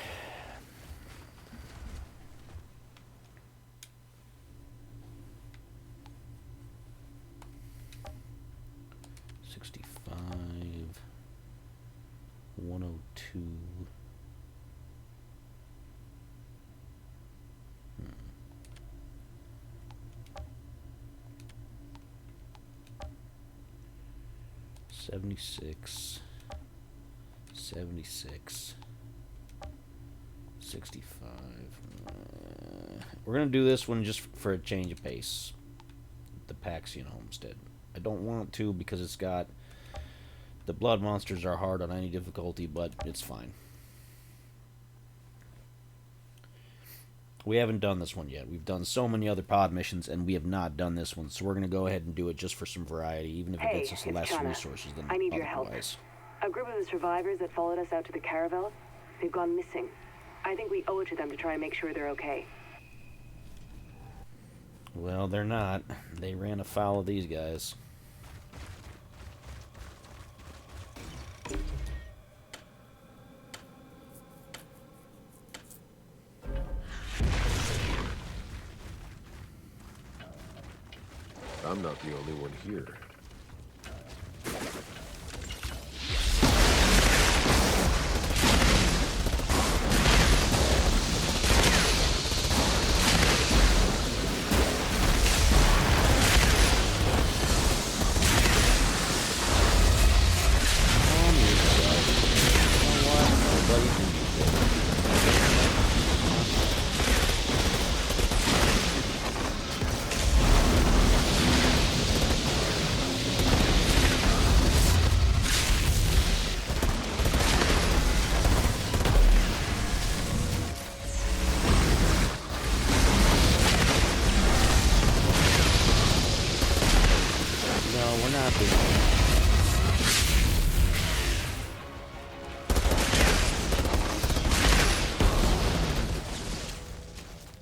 2. 76, 76, 65. We're going to do this one just for a change of pace. The Paxian Homestead. I don't want to because it's got... The blood monsters are hard on any difficulty, but it's fine. We haven't done this one yet. We've done so many other pod missions, and we have not done this one. So we're going to go ahead and do it just for some variety, even if it gets us less resources than I need your help. otherwise. A group of the survivors that followed us out to the caravel, they've gone missing. I think we owe it to them to try and make sure they're okay. Well, they're not. They ran afoul of these guys. I'm not the only one here.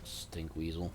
Stink weasel.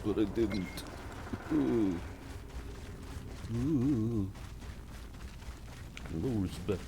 But I didn't. Ooh. Ooh. No respect.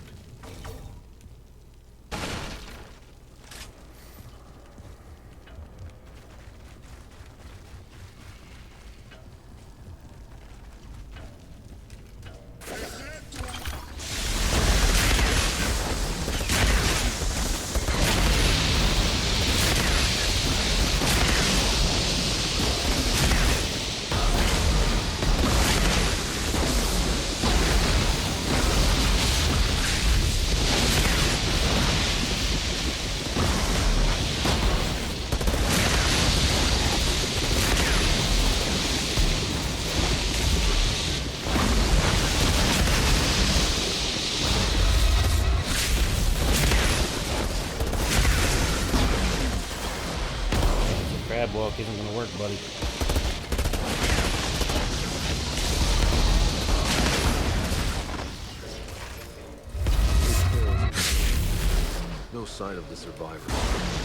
Crab walk isn't gonna work, buddy. No sign of the survivors.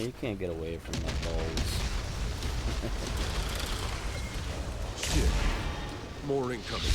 you can't get away from my balls. Shit. More incoming.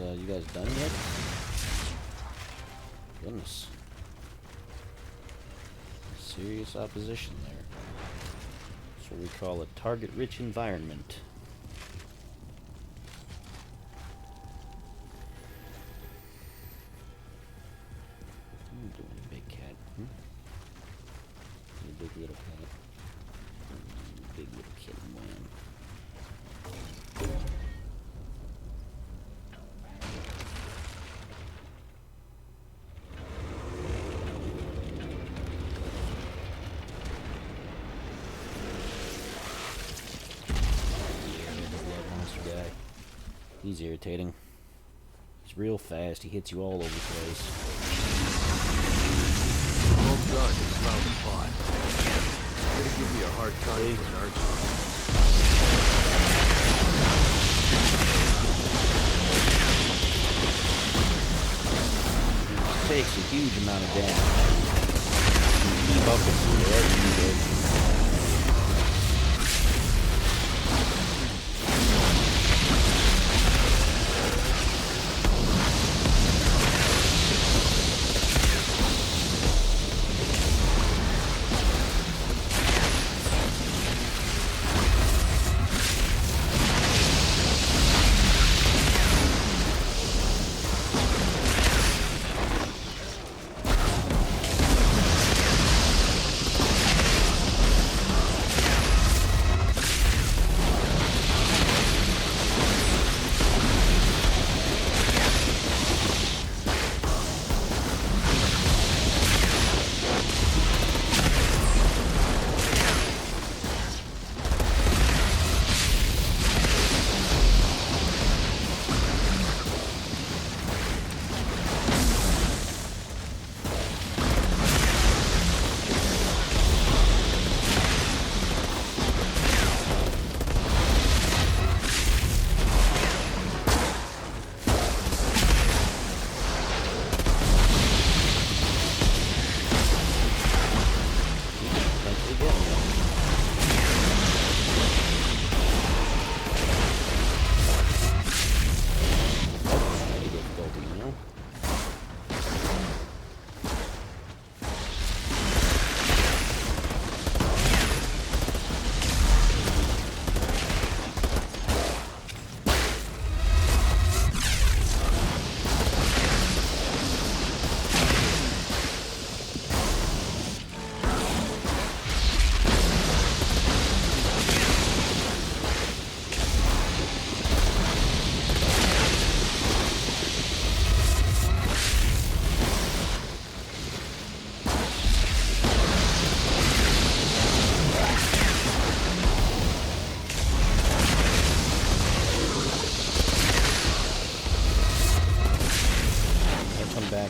You guys done yet? Goodness. Serious opposition there. That's what we call a target-rich environment. What are you doing, big cat? You big little cat. Big little kitten man. He's irritating. He's real fast. He hits you all over the place. Well done. You found the pot. You're gonna give me a hard time for it, aren't It takes a huge amount of damage. Keep up with it.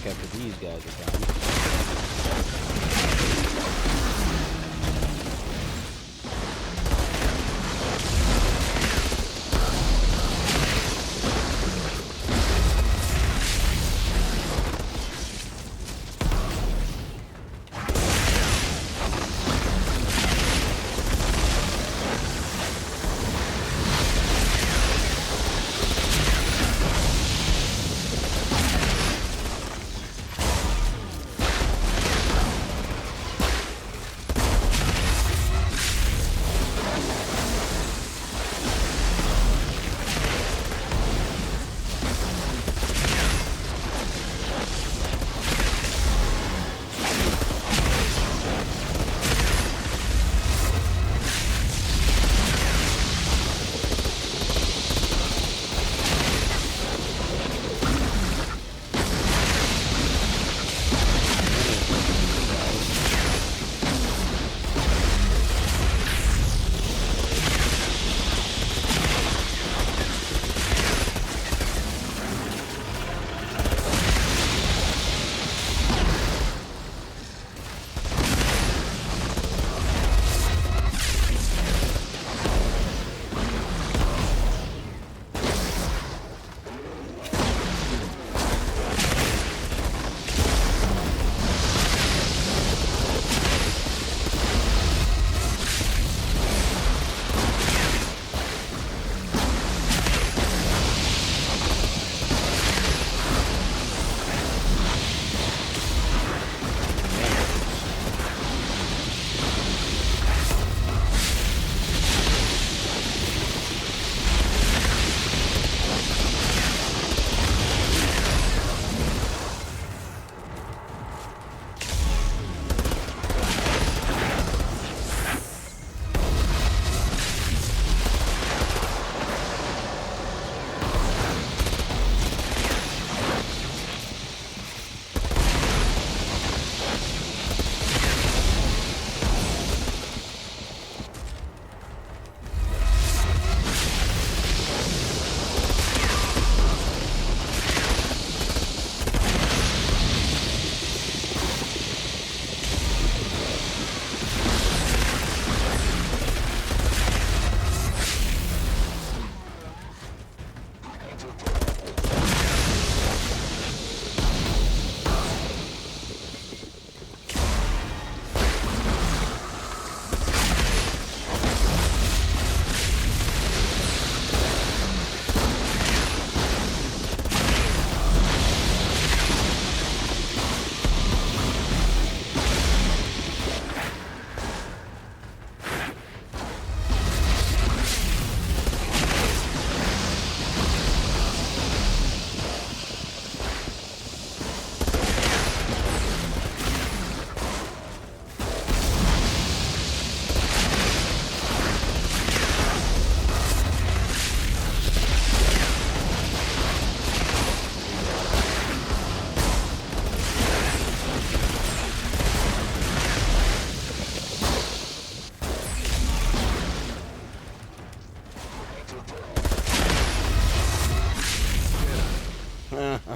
After these guys are done.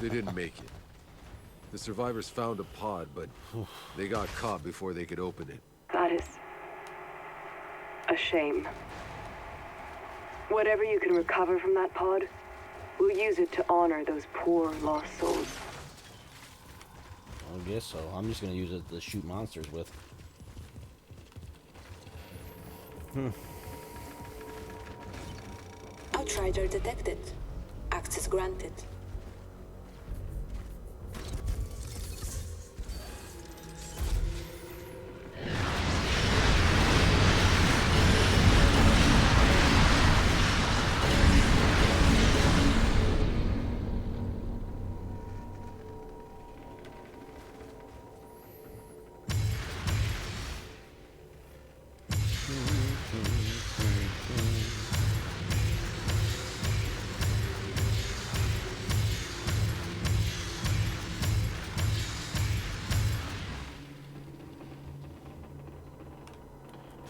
They didn't make it. The survivors found a pod, but they got caught before they could open it. That is a shame. Whatever you can recover from that pod, we'll use it to honor those poor lost souls. I guess so. I'm just gonna use it to shoot monsters with. Outrider detected. Access granted.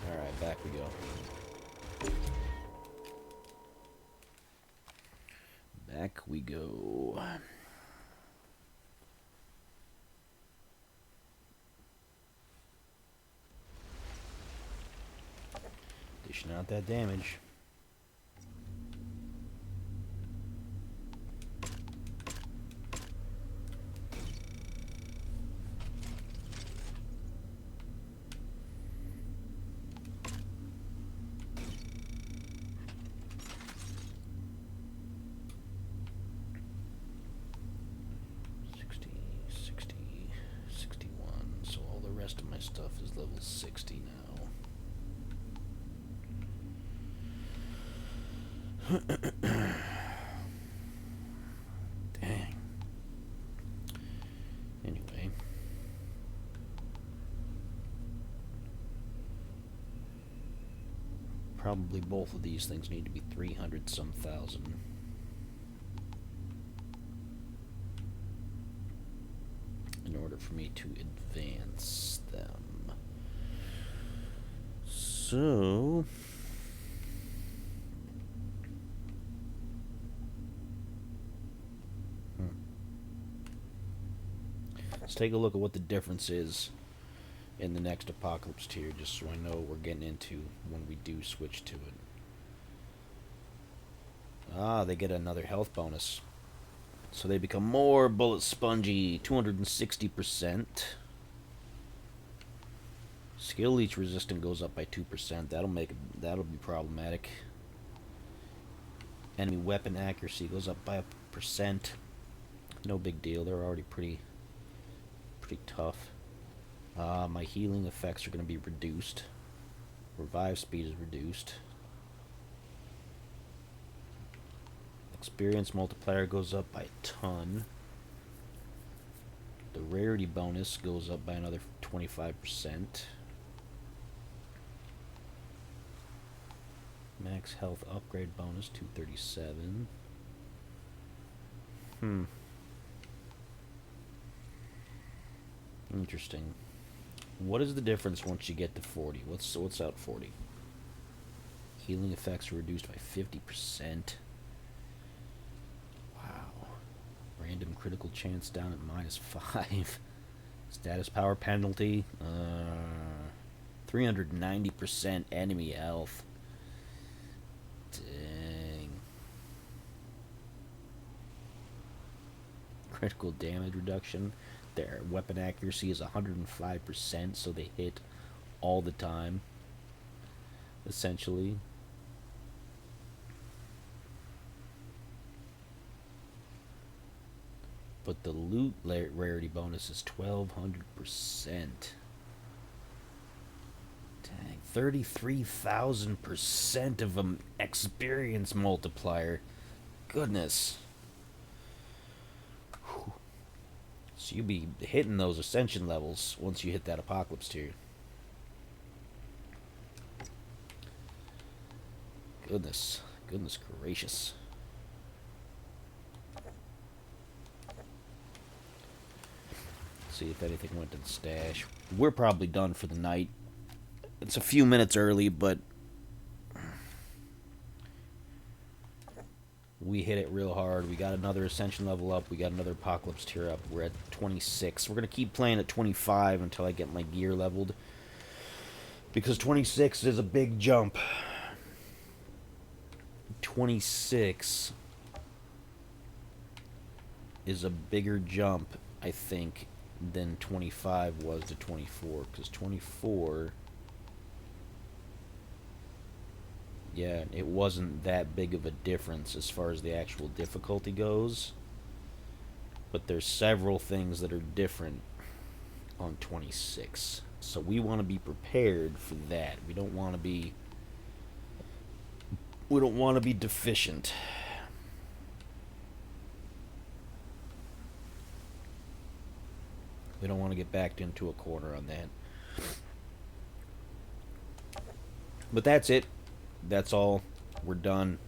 Alright, back we go. Back we go. Dishing out that damage. So all the rest of my stuff is level 60 now. Dang. Anyway. Probably both of these things need to be 300 some thousand. In order for me to advance them. So let's take a look at what the difference is in the next apocalypse tier, just so I know what we're getting into when we do switch to it. Ah, they get another health bonus. So they become more bullet spongy, 260%. Skill leech resistant goes up by 2%. That'll be problematic. Enemy weapon accuracy goes up by 1%. No big deal. They're already pretty tough. My healing effects are going to be reduced. Revive speed is reduced. Experience multiplier goes up by a ton. The rarity bonus goes up by another 25%. Max health upgrade bonus 237. Interesting. What is the difference once you get to 40? What's out 40? Healing effects are reduced by 50%. Random critical chance down at -5. Status power penalty. 390% enemy health. Dang. Critical damage reduction. Their weapon accuracy is 105%, so they hit all the time. Essentially. But the loot rarity bonus is 1200%. Dang, 33,000% of an experience multiplier. Goodness. Whew. So you'll be hitting those ascension levels once you hit that apocalypse tier. Goodness gracious. See if anything went to the stash. We're probably done for the night. It's a few minutes early, but We hit it real hard. We got another Ascension level up. We got another Apocalypse tier up. We're at 26. We're going to keep playing at 25 until I get my gear leveled. Because 26 is a big jump. 26 is a bigger jump, I think, than 25 was to 24. Because 24... yeah, it wasn't that big of a difference as far as the actual difficulty goes. But there's several things that are different on 26. So we want to be prepared for that. We don't want to be deficient. We don't want to get backed into a corner on that. But that's it. That's all. We're done.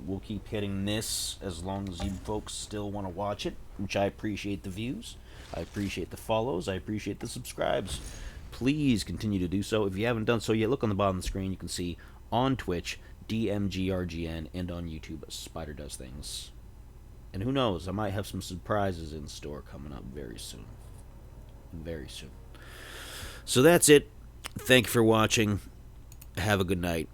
We'll keep hitting this as long as you folks still want to watch it, which I appreciate the views. I appreciate the follows. I appreciate the subscribes. Please continue to do so. If you haven't done so yet, look on the bottom of the screen. You can see on Twitch, DMGRGN, and on YouTube, Spider Does Things. And who knows, I might have some surprises in store coming up very soon. Very soon. So that's it. Thank you for watching. Have a good night.